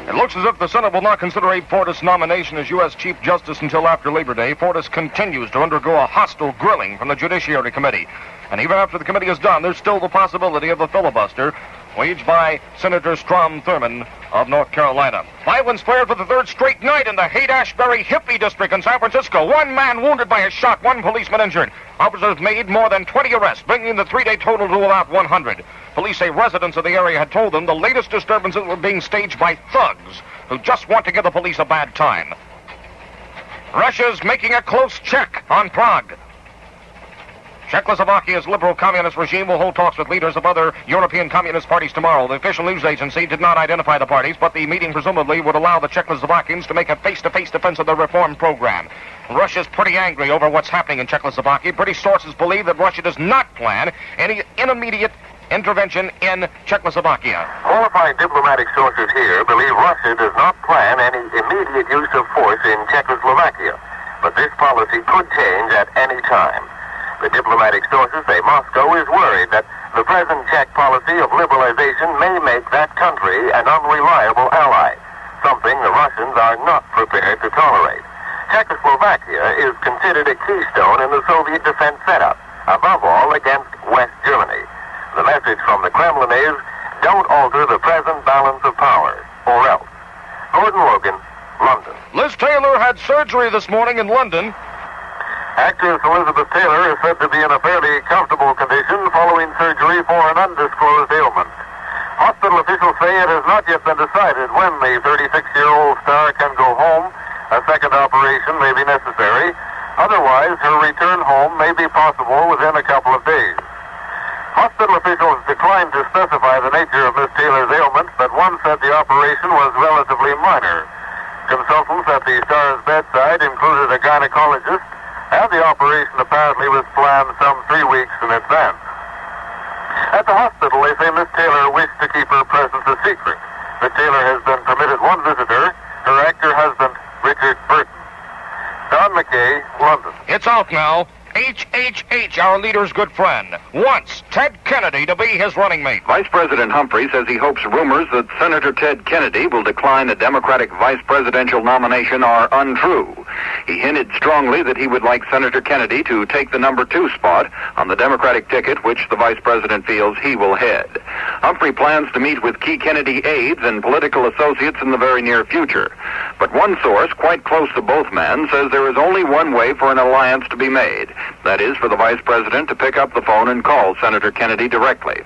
It looks as if the Senate will not consider Abe Fortas' nomination as U.S. Chief Justice until after Labor Day. Fortas continues to undergo a hostile grilling from the Judiciary Committee. And even after the committee is done, there's still the possibility of a filibuster waged by Senator Strom Thurmond of North Carolina. Violence flared for the third straight night in the Haight-Ashbury Hippie District in San Francisco. One man wounded by a shot, one policeman injured. Officers made more than 20 arrests, bringing the three-day total to about 100. Police say residents of the area had told them the latest disturbances were being staged by thugs who just want to give the police a bad time. Russia's making a close check on Prague. Czechoslovakia's liberal communist regime will hold talks with leaders of other European communist parties tomorrow. The official news agency did not identify the parties, but the meeting presumably would allow the Czechoslovakians to make a face-to-face defense of their reform program. Russia's pretty angry over what's happening in Czechoslovakia. British sources believe that Russia does not plan any immediate intervention in Czechoslovakia. Qualified diplomatic sources here believe Russia does not plan any immediate use of force in Czechoslovakia, but this policy could change at any time. The diplomatic sources say Moscow is worried that the present Czech policy of liberalization may make that country an unreliable ally, something the Russians are not prepared to tolerate. Czechoslovakia is considered a keystone in the Soviet defense setup, above all against West Germany. The message from the Kremlin is, don't alter the present balance of power, or else. Gordon Logan, London. Liz Taylor had surgery this morning in London. Actress Elizabeth Taylor is said to be in a fairly comfortable condition following surgery for an undisclosed ailment. Hospital officials say it has not yet been decided when the 36-year-old star can go home. A second operation may be necessary. Otherwise, her return home may be possible within a couple of days. Hospital officials declined to specify the nature of Miss Taylor's ailment, but one said the operation was relatively minor. Consultants at the star's bedside included a gynecologist, and the operation apparently was planned some 3 weeks in advance. At the hospital, they say Miss Taylor wished to keep her presence a secret. Miss Taylor has been permitted one visitor, her actor husband, Richard Burton. Don McKay, London. It's out now. HHH, our leader's good friend, wants Ted Kennedy to be his running mate. Vice President Humphrey says he hopes rumors that Senator Ted Kennedy will decline a Democratic vice presidential nomination are untrue. He hinted strongly that he would like Senator Kennedy to take the number 2 spot on the Democratic ticket, which the vice president feels he will head. Humphrey plans to meet with key Kennedy aides and political associates in the very near future. But one source quite close to both men says there is only one way for an alliance to be made. That is, for the vice president to pick up the phone and call Senator Kennedy directly.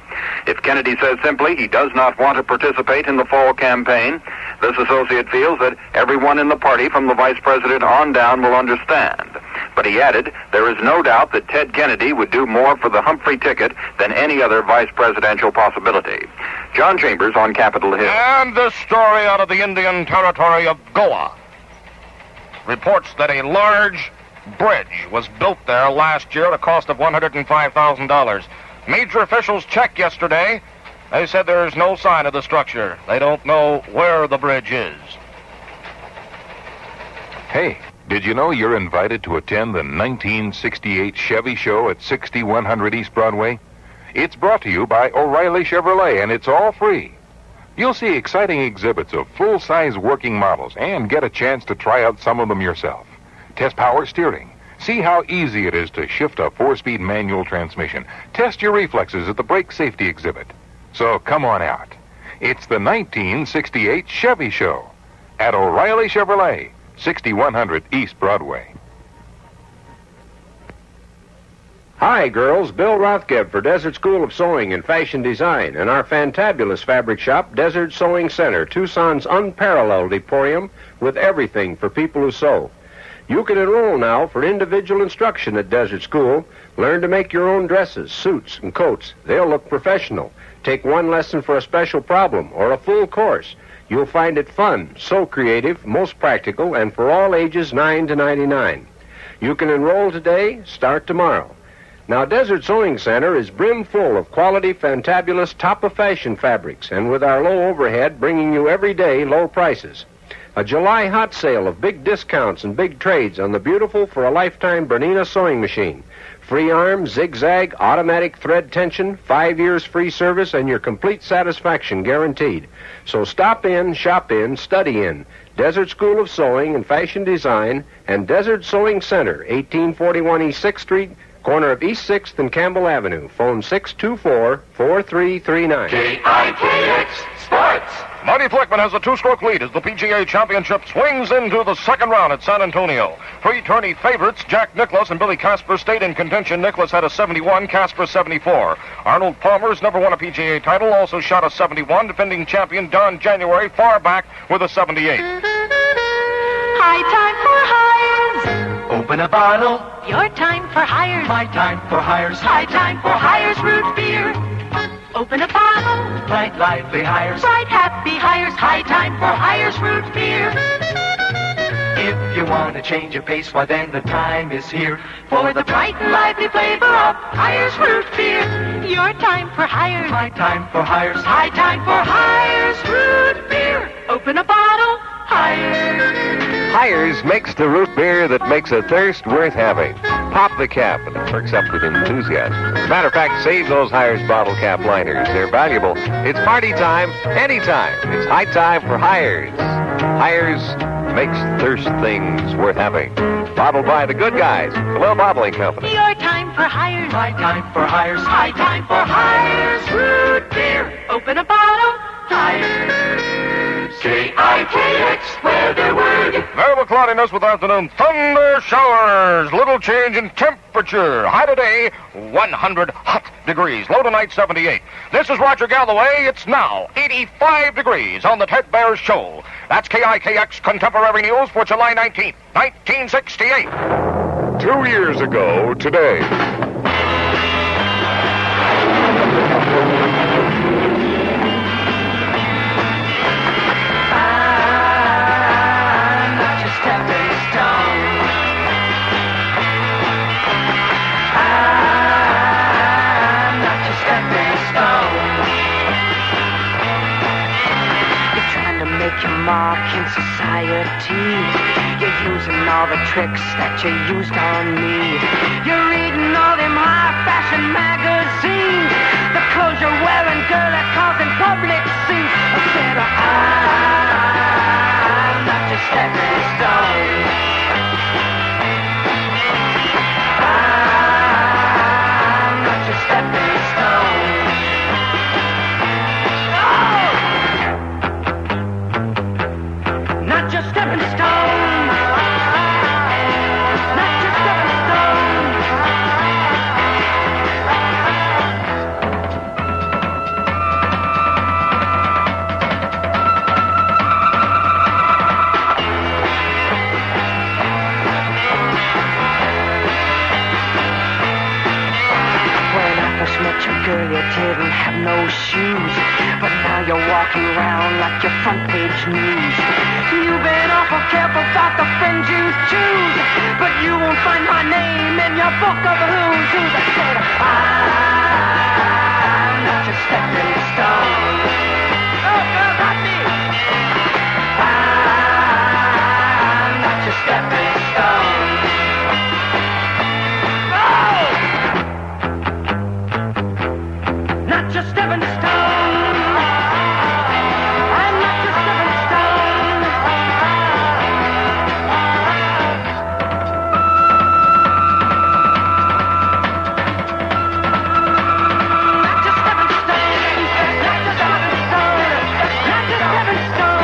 If Kennedy says simply he does not want to participate in the fall campaign, this associate feels that everyone in the party from the vice president on down will understand. But he added, there is no doubt that Ted Kennedy would do more for the Humphrey ticket than any other vice presidential possibility. John Chambers on Capitol Hill. And this story out of the Indian Territory of Goa reports that a large bridge was built there last year at a cost of $105,000. Major officials checked yesterday. They said there is no sign of the structure. They don't know where the bridge is. Hey, did you know you're invited to attend the 1968 Chevy Show at 6100 East Broadway? It's brought to you by O'Reilly Chevrolet, and it's all free. You'll see exciting exhibits of full-size working models and get a chance to try out some of them yourself. Test power steering. See how easy it is to shift a 4-speed manual transmission. Test your reflexes at the brake safety exhibit. So come on out. It's the 1968 Chevy Show at O'Reilly Chevrolet, 6100 East Broadway. Hi, girls. Bill Rothgeb for Desert School of Sewing and Fashion Design and our fantabulous fabric shop, Desert Sewing Center, Tucson's unparalleled emporium with everything for people who sew. You can enroll now for individual instruction at Desert School. Learn to make your own dresses, suits, and coats. They'll look professional. Take one lesson for a special problem or a full course. You'll find it fun, so creative, most practical, and for all ages 9 to 99. You can enroll today, start tomorrow. Now, Desert Sewing Center is brim full of quality, fantabulous, top-of-fashion fabrics, and with our low overhead, bringing you everyday low prices. A July hot sale of big discounts and big trades on the beautiful for a lifetime Bernina sewing machine. Free arm, zigzag, automatic thread tension, 5 years free service, and your complete satisfaction guaranteed. So stop in, shop in, study in. Desert School of Sewing and Fashion Design and Desert Sewing Center, 1841 East 6th Street, corner of East 6th and Campbell Avenue. Phone 624-4339. KIKX Sports. Marty Flickman has a 2-stroke lead as the PGA Championship swings into the second round at San Antonio. Three tourney favorites, Jack Nicklaus and Billy Casper, stayed in contention. Nicklaus had a 71, Casper 74. Arnold Palmer's never won a PGA title, also shot a 71. Defending champion Don January far back with a 78. High time for hires. Open a bottle. Your time for hires. My time for hires. High time for hires root beer. Open a bottle. Bright, lively hires. Bright, happy hires. High time for hires root beer. If you want to change your pace, why then the time is here. For the bright and lively flavor of hires root beer. Your time for hires. My time for hires. High time for hires root beer. Open a bottle. Hires. Hires makes the root beer that makes a thirst worth having. Pop the cap and it perks up with enthusiasm. As a matter of fact, save those Hires bottle cap liners. They're valuable. It's party time, anytime. It's high time for Hires. Hires makes thirst things worth having. Bottled by the good guys, the Well Bottling Company. Your time for hires. My time for hires. High time for hires root beer. Open a bottle. Hires. KIKX weather word. Variable cloudiness with afternoon thunder showers. Little change in temperature. High today, 100 hot degrees. Low tonight, 78. This is Roger Galloway. It's now 85 degrees on the Ted Behr Show. That's KIKX Contemporary News for July 19th, 1968. 2 years ago today. Your mark in society. You're using all the tricks that you used on me. You're reading all them high-fashion magazines. The clothes you're wearing, girl, are causing public scenes. I said, I'm not your stepping stone. got no shoes, but now you're walking around like your front page news. You've been awful careful about the friends you choose, but you won't find my name in your book of who's who. I said, I'm not your stepping stone. Oh, girl, not me. I'm not your stepping stone. Not your stepping stone. I'm not your stepping stone. Not your stepping stone. Not your stepping stone. Not your stepping stone.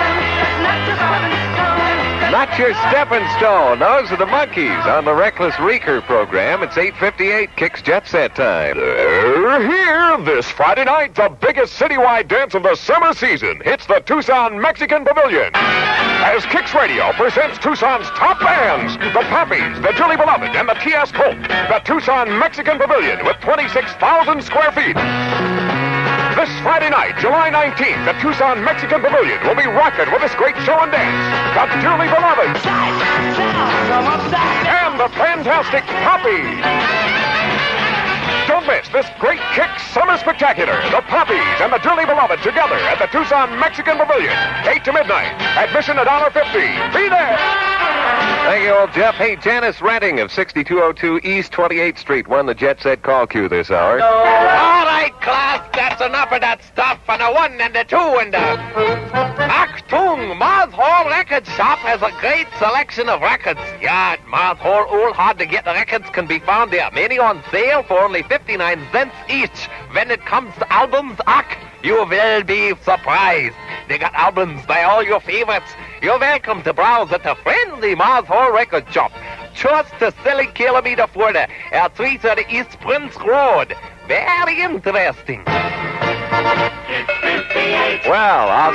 Not your stepping stone. Not your stepping stone. Those are the Monkees on the Reckless Reeker program. It's 8:58, Kicks Jet Set time. They're here this Friday night. The biggest citywide dance of the summer season hits the Tucson Mexican Pavilion. As Kicks Radio presents Tucson's top bands, the Poppies, the Julie Beloved, and the T.S. Colt. The Tucson Mexican Pavilion with 26,000 square feet. This Friday night, July 19th, the Tucson Mexican Pavilion will be rocking with this great show and dance. The Dearly Beloved. And the fantastic Poppies. Don't miss this great Kicks Summer Spectacular. The Poppies and the Dearly Beloved together at the Tucson Mexican Pavilion. 8 to midnight. Admission $1.50. Be there. Thank you, old Jeff. Hey, Janice Redding of 6202 East 28th Street won the Jet Set call queue this hour. All right, class, that's enough of that stuff. And a 1 and a 2 and a... Achtung, Mars Hall Record Shop has a great selection of records. Yeah, at Mars Hall, all hard-to-get records can be found there. Many on sale for only 59 cents each. When it comes to albums, you will be surprised. They got albums by all your favorites. You're welcome to browse at the friendly Mars Hall Record Shop, just a silly kilometer further at 330 East Prince Road. Very interesting. Well, I'll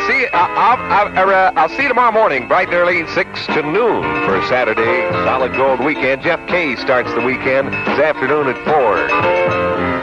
see you tomorrow morning, bright and early, 6 to noon for Saturday Solid Gold Weekend. Jeff K starts the weekend this afternoon at 4.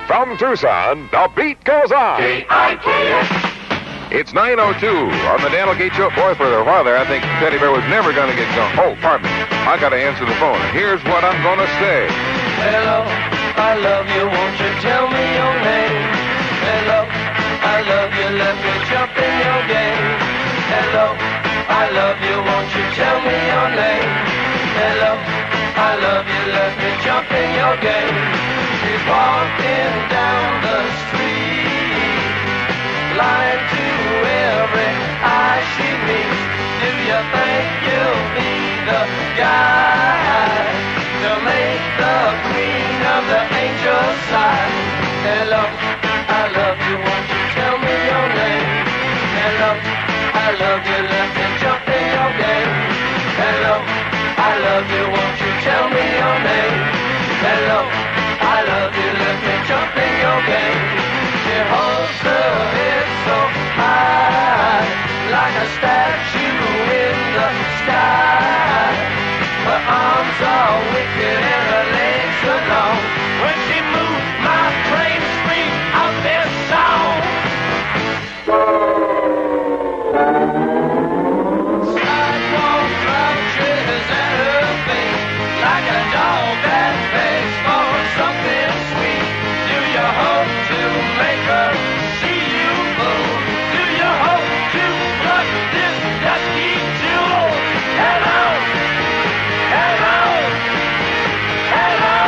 From Tucson, the beat goes on. KIKX. It's 9:02 on the Daniel Gate Show. Boy, for a while there, I think Teddy Bear was never going to get going. Oh, pardon me. I got to answer the phone. Here's what I'm going to say. Hello, I love you, won't you tell me your name? Hello, I love you, let me jump in your game. Hello, I love you, won't you tell me your name? Hello, I love you, let me jump in your game. She's walking down the street, lying to every eye she meets. Do you think you'll be the guy to make the queen of the angels sigh? Hello, I love you, won't you tell me your name? Hello, I love you, let me jump in your game. Hello, I love you, won't you tell me your name? Hello, I love you, let me jump in your game. She holds her head so high, like a statue in the sky. Her arms are wicked and her legs are long. When she moves, my brain screams out this song. Sidewalk crouches at her feet, like a dog that begs for something sweet. Do you hope to make her see you move? Do you hope to flush this dusty jewel? Hello, hello, hello,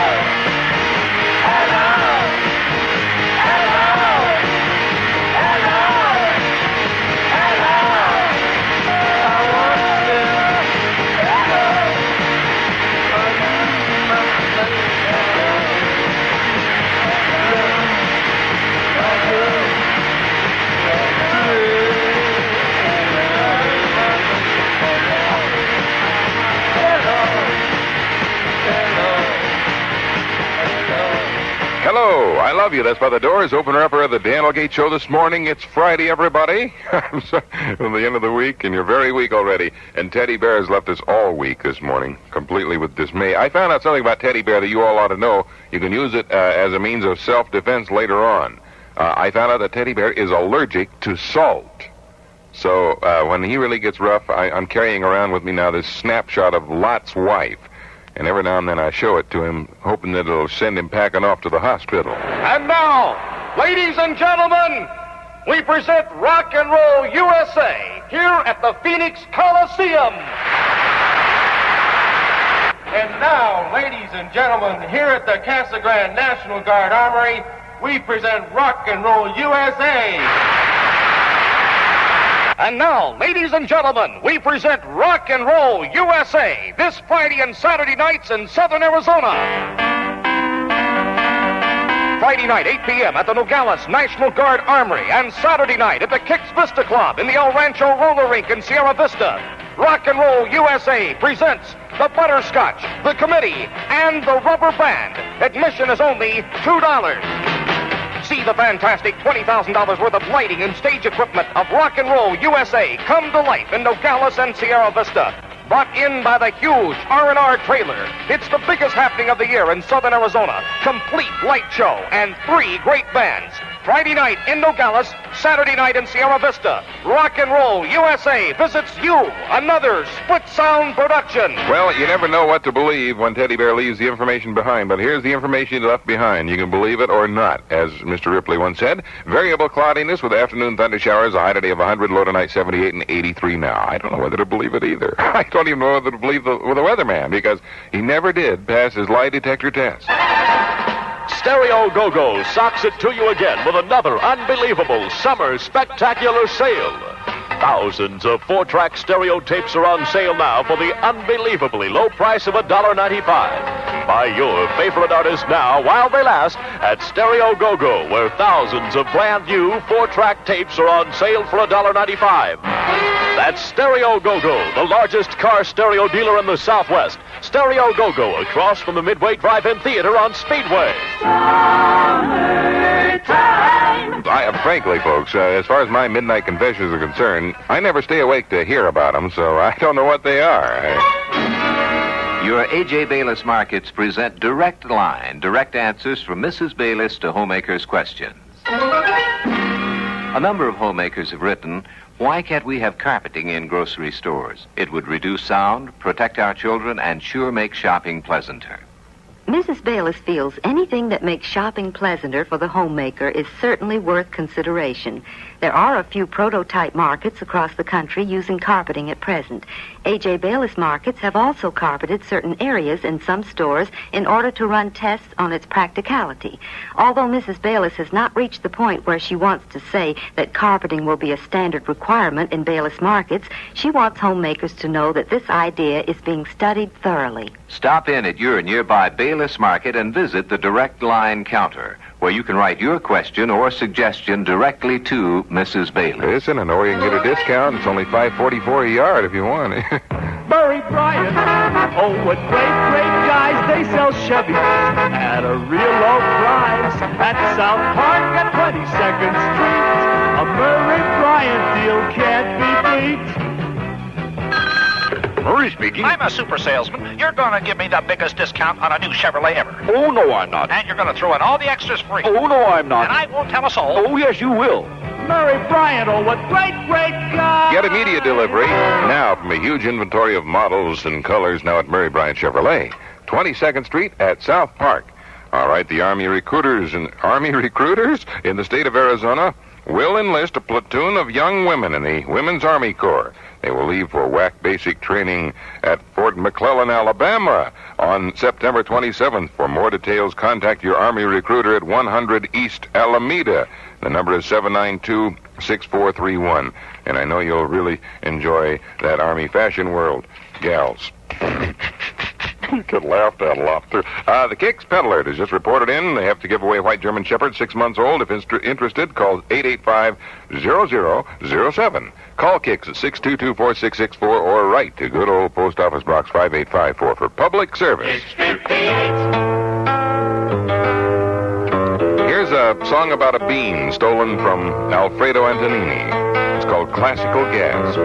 hello, hello, hello, hello. I want to Hello, I love you. That's by the Doors. Opener-upper of the Daniel Gate Show this morning. It's Friday, everybody. I'm sorry, from the end of the week, and you're very weak already. And Teddy Bear has left us all week this morning, completely with dismay. I found out something about Teddy Bear that you all ought to know. You can use it as a means of self-defense later on. I found out that Teddy Bear is allergic to salt. So when he really gets rough, I'm carrying around with me now this snapshot of Lot's wife. And every now and then I show it to him, hoping that it'll send him packing off to the hospital. And now, ladies and gentlemen, we present Rock and Roll USA here at the Phoenix Coliseum. And now, ladies and gentlemen, here at the Casa Grande National Guard Armory, we present Rock and Roll USA. And now, ladies and gentlemen, we present Rock and Roll USA this Friday and Saturday nights in Southern Arizona. Friday night, 8 p.m. at the Nogales National Guard Armory, and Saturday night at the Kicks Vista Club in the El Rancho Roller Rink in Sierra Vista. Rock and Roll USA presents the Butterscotch, the Committee, and the Rubber Band. Admission is only $2. See the fantastic $20,000 worth of lighting and stage equipment of Rock and Roll USA come to life in Nogales and Sierra Vista. Brought in by the huge R&R trailer. It's the biggest happening of the year in Southern Arizona. Complete light show and 3 great bands. Friday night in Nogales, Saturday night in Sierra Vista. Rock and Roll USA visits you. Another Split Sound production. Well, you never know what to believe when Teddy Bear leaves the information behind, but here's the information he left behind. You can believe it or not. As Mr. Ripley once said, variable cloudiness with afternoon thunder showers, a high today of 100, low tonight 78 and 83 now. I don't know whether to believe it either. I don't even know whether to believe the weatherman, because he never did pass his lie detector test. Stereo Go-Go socks it to you again with another unbelievable summer spectacular sale. Thousands of 4-track stereo tapes are on sale now for the unbelievably low price of $1.95. Buy your favorite artist now while they last at Stereo Go-Go, where thousands of brand new 4-track tapes are on sale for $1.95. That's Stereo Go-Go, the largest car stereo dealer in the Southwest. Stereo Go-Go, across from the Midway Drive-In Theater on Speedway. Frankly, folks, as far as my midnight confessions are concerned, I never stay awake to hear about them, so I don't know what they are. Your A.J. Bayless Markets present Direct Line, direct answers from Mrs. Bayless to homemakers' questions. A number of homemakers have written, why can't we have carpeting in grocery stores? It would reduce sound, protect our children, and sure make shopping pleasanter. Mrs. Bayless feels anything that makes shopping pleasanter for the homemaker is certainly worth consideration. There are a few prototype markets across the country using carpeting at present. A.J. Bayless markets have also carpeted certain areas in some stores in order to run tests on its practicality. Although Mrs. Bayless has not reached the point where she wants to say that carpeting will be a standard requirement in Bayless markets, she wants homemakers to know that this idea is being studied thoroughly. Stop in at your nearby Bayless market and visit the direct line counter, where you can write your question or suggestion directly to Mrs. Bayless. Listen, I know you can get a discount. It's only $5.44 a yard if you want it. Murray Bryant, oh, what great guys, they sell Chevys at a real low price at South Park at 22nd Street. A Murray Bryant deal can't be beat. Murray speaking. I'm a super salesman. You're going to give me the biggest discount on a new Chevrolet ever. Oh, no, I'm not. And you're going to throw in all the extras free. Oh, no, I'm not. And I won't tell a soul. Oh, yes, you will. Murray Bryant, oh, what great guys. Get immediate delivery now from a huge inventory of models and colors now at Murray Bryant Chevrolet, 22nd Street at South Park. All right, the Army recruiters in the state of Arizona will enlist a platoon of young women in the Women's Army Corps. They will leave for WAC basic training at Fort McClellan, Alabama on September 27th. For more details, contact your Army recruiter at 100 East Alameda. The number is 792-6431. And I know you'll really enjoy that Army fashion world, gals. You could laugh that a lot, too. The KIKX peddler has just reported in. They have to give away a white German Shepherd, 6 months old. If interested, call 885-0007. Call KIKX at 622-4664 or write to good old Post Office Box 5854 for public service. Here's a song about a bean stolen from Alfredo Antonini. It's called Classical Gas.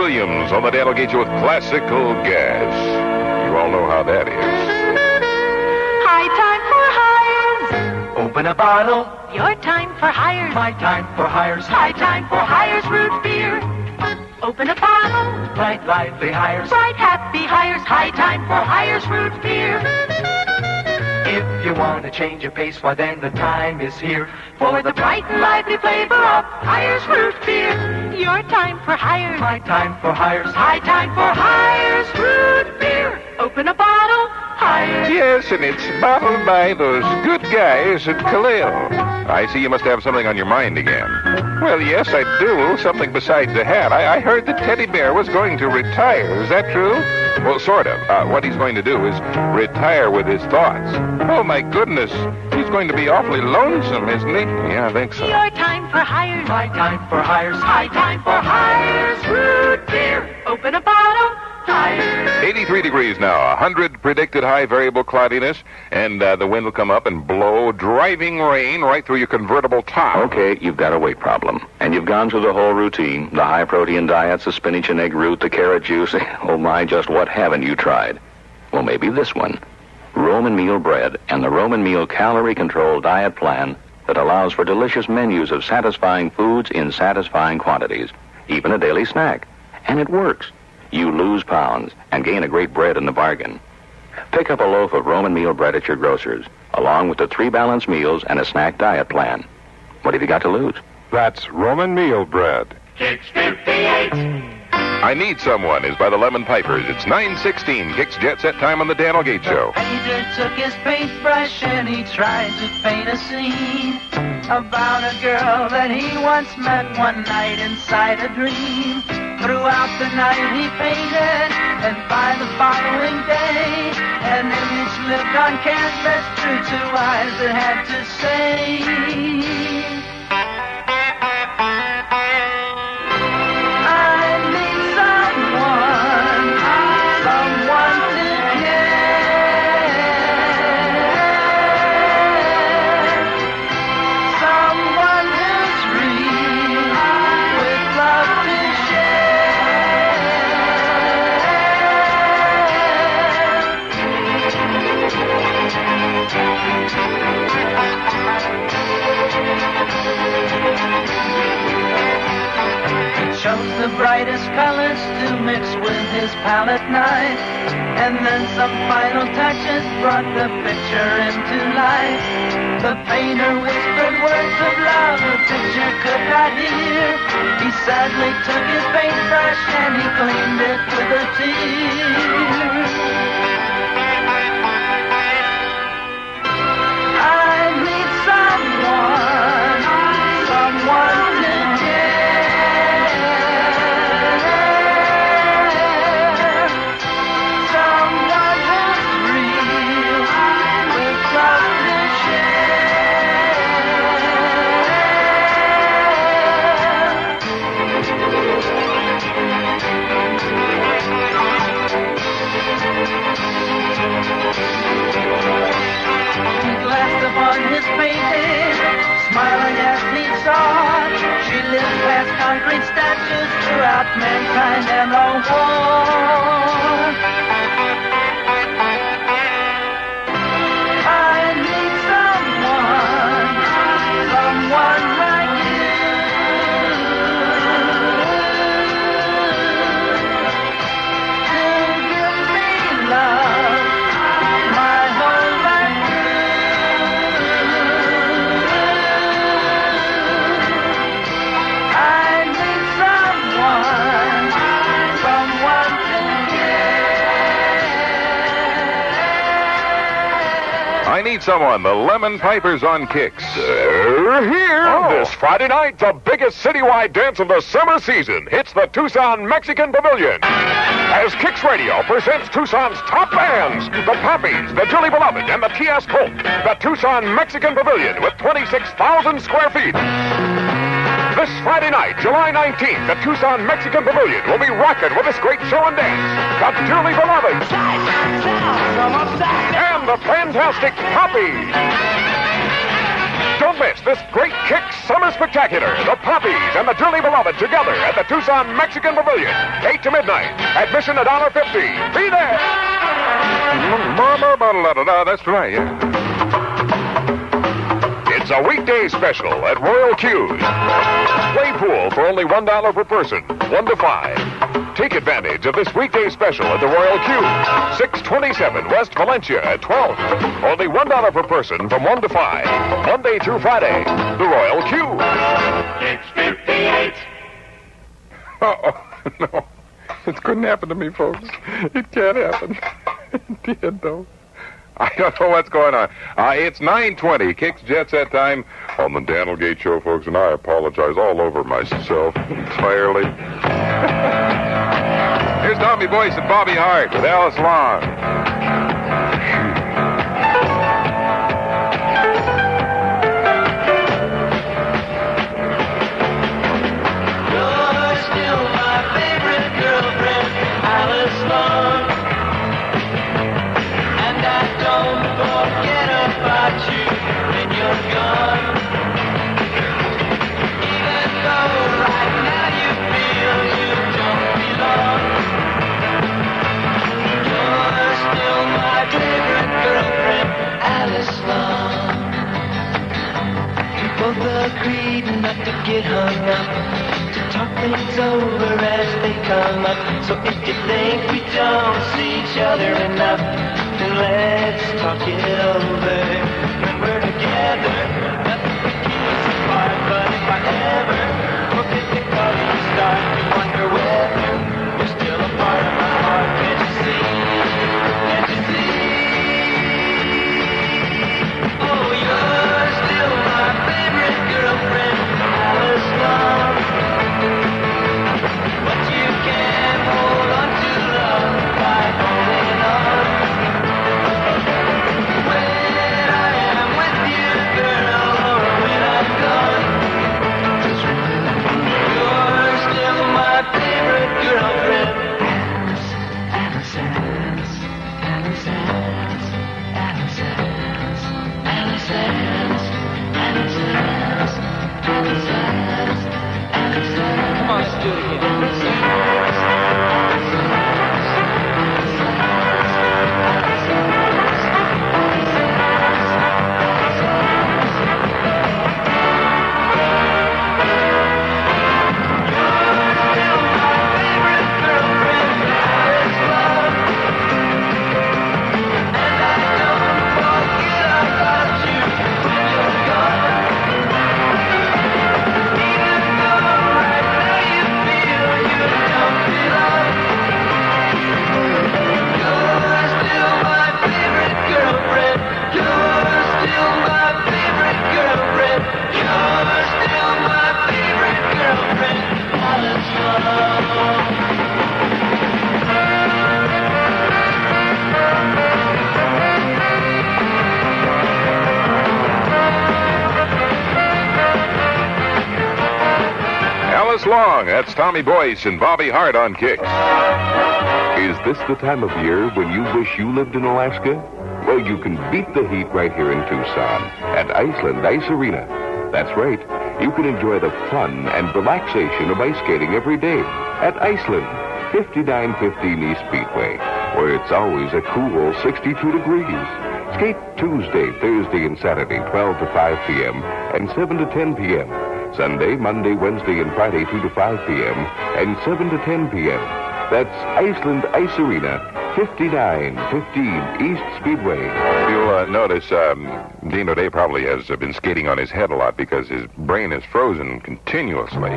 Williams on the Daniel Gate Show with classical gas. You all know how that is. High time for hires. Open a bottle. Your time for hires. My time for hires. High time for hires root beer. Open a bottle. Bright, lively hires. Bright, happy hires. High time for hires root beer. If you want to change your pace, why then the time is here. For the bright and lively flavor of hires root beer. Your time for hires. My time for hires. High time for hires root beer. Open a bottle. Hires. Yes, and it's bottled by those good guys at Kalil. I see you must have something on your mind again. Well, yes, I do. Something besides the hat. I heard that Teddy Bear was going to retire. Is that true? Well, sort of. What he's going to do is retire with his thoughts. Oh, my goodness. He's going to be awfully lonesome, isn't he? Yeah, I think so. Your time for hires. My time for hires. High time for hires root beer. Open a bottle. Hires. 83 degrees now, 100 predicted high variable cloudiness, and the wind will come up and blow driving rain right through your convertible top. Okay, you've got a weight problem, and you've gone through the whole routine, the high-protein diets, the spinach and egg root, the carrot juice. Oh, my, just what haven't you tried? Well, maybe this one. Roman meal bread and the Roman meal calorie control diet plan that allows for delicious menus of satisfying foods in satisfying quantities, even a daily snack. And it works. You lose pounds and gain a great bread in the bargain. Pick up a loaf of Roman meal bread at your grocer's, along with the 3 balanced meals and a snack diet plan. What have you got to lose? That's Roman meal bread. Kicks 58. I Need Someone is by the Lemon Pipers. It's 9:16. Kicks Jet Set Time on the Daniel Gate Show. Painter took his paintbrush and he tried to paint a scene about a girl that he once met one night inside a dream. Throughout the night he painted, and by the following day, an image lived on canvas, true to eyes that had to say, I need someone, someone to care, someone who's real, with love to chose the brightest colors to mix with his palette knife, and then some final touches brought the picture into life. The painter whispered words of love the picture could not hear. He sadly took his paintbrush and he cleaned it with a tear. I need someone, someone to upon his painting, smiling as he saw. She lived past concrete statues throughout mankind and all war. I need someone, someone like you, to give me love, my whole life I Need Someone, the Lemon Pipers on Kicks. They're here. This Friday night, the biggest citywide dance of the summer season hits the Tucson Mexican Pavilion. As Kicks Radio presents Tucson's top bands, the Poppies, the Dearly Beloved, and the T.S. Colt. The Tucson Mexican Pavilion with 26,000 square feet. This Friday night, July 19th, the Tucson Mexican Pavilion will be rocking with this great show and dance. The Dearly Beloved. And the fantastic Poppies. Don't miss this great KIKX Summer Spectacular. The Poppies and the Dearly Beloved together at the Tucson Mexican Pavilion. 8 to midnight. Admission $1.50. Be there. That's right, yeah. It's a weekday special at Royal Q's. Play pool for only $1 per person, 1 to 5. Take advantage of this weekday special at the Royal Q, 627 West Valencia at 12. Only $1 per person from 1 to 5, Monday through Friday. The Royal Q. It's 58. Uh-oh, no. It couldn't happen to me, folks. It can't happen. It did, though. I don't know what's going on. It's 9:20, KIKX Jet Set time on the Daniel Gate Show, folks, and I apologize all over myself entirely. Here's Tommy Boyce and Bobby Hart with Alice Long. You're still my favorite girlfriend, Alice Long. And I don't forget about you when you're gone. Even though right now you feel you don't belong. You're still my favorite girlfriend, Alice Long. We both agreed not to get hung up, to talk things over as they come up. So if you think we don't see each other enough, then let's talk it over. When we're together, nothing can keep us apart. But if I ever forget to call you, start to wonder whether you're still a part of my heart. Can't you see? Can't you see? Oh, you're still my favorite girlfriend, Alice Long. But you can't hold on to love by holding on. When I am with you, girl, or when I'm gone, just remember you're still my favorite girlfriend. Alice, Alice, Alice, Alice, Alice, Alice, Alice, Alice, Alice, Alice, Alice, Alice, Alice, Alice. Come on, let's do it again. Alice Long, that's Tommy Boyce and Bobby Hart on KIKX. Is this the time of year when you wish you lived in Alaska? Well, you can beat the heat right here in Tucson at Iceland Ice Arena. That's right. You can enjoy the fun and relaxation of ice skating every day at Iceland, 5915 East Speedway, where it's always a cool 62 degrees. Skate Tuesday, Thursday, and Saturday, 12 to 5 p.m. and 7 to 10 p.m. Sunday, Monday, Wednesday, and Friday, 2 to 5 p.m. and 7 to 10 p.m. That's Iceland Ice Arena, 5915 East Speedway. You'll notice Dino Day probably has been skating on his head a lot because his brain is frozen continuously.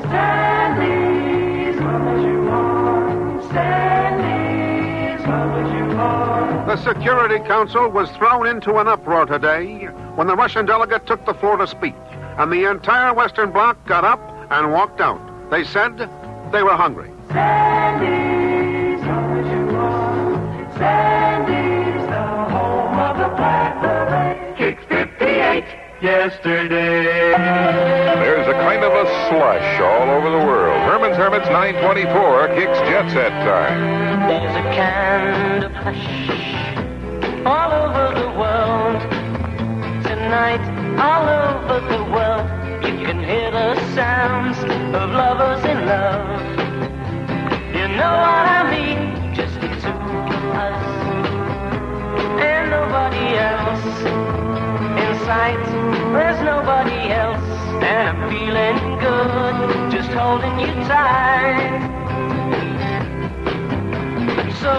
Sandy's come as you are. Sandy's come as you are. The Security Council was thrown into an uproar today when the Russian delegate took the floor to speak, and the entire Western Bloc got up and walked out. They said they were hungry. Sandy's come as you are. Sandy's the home of the Black Beret. KIKX 58 yesterday. There's a kind of a slush all over the world. Herman's Hermits 924, KIKX Jet Set time. There's a kind of hush all over the world tonight. tonight, all over the world, you can hear the sounds of lovers in love. You know what I mean, just the two of us and nobody else. In sight, there's nobody else, and I'm feeling good, just holding you tight. So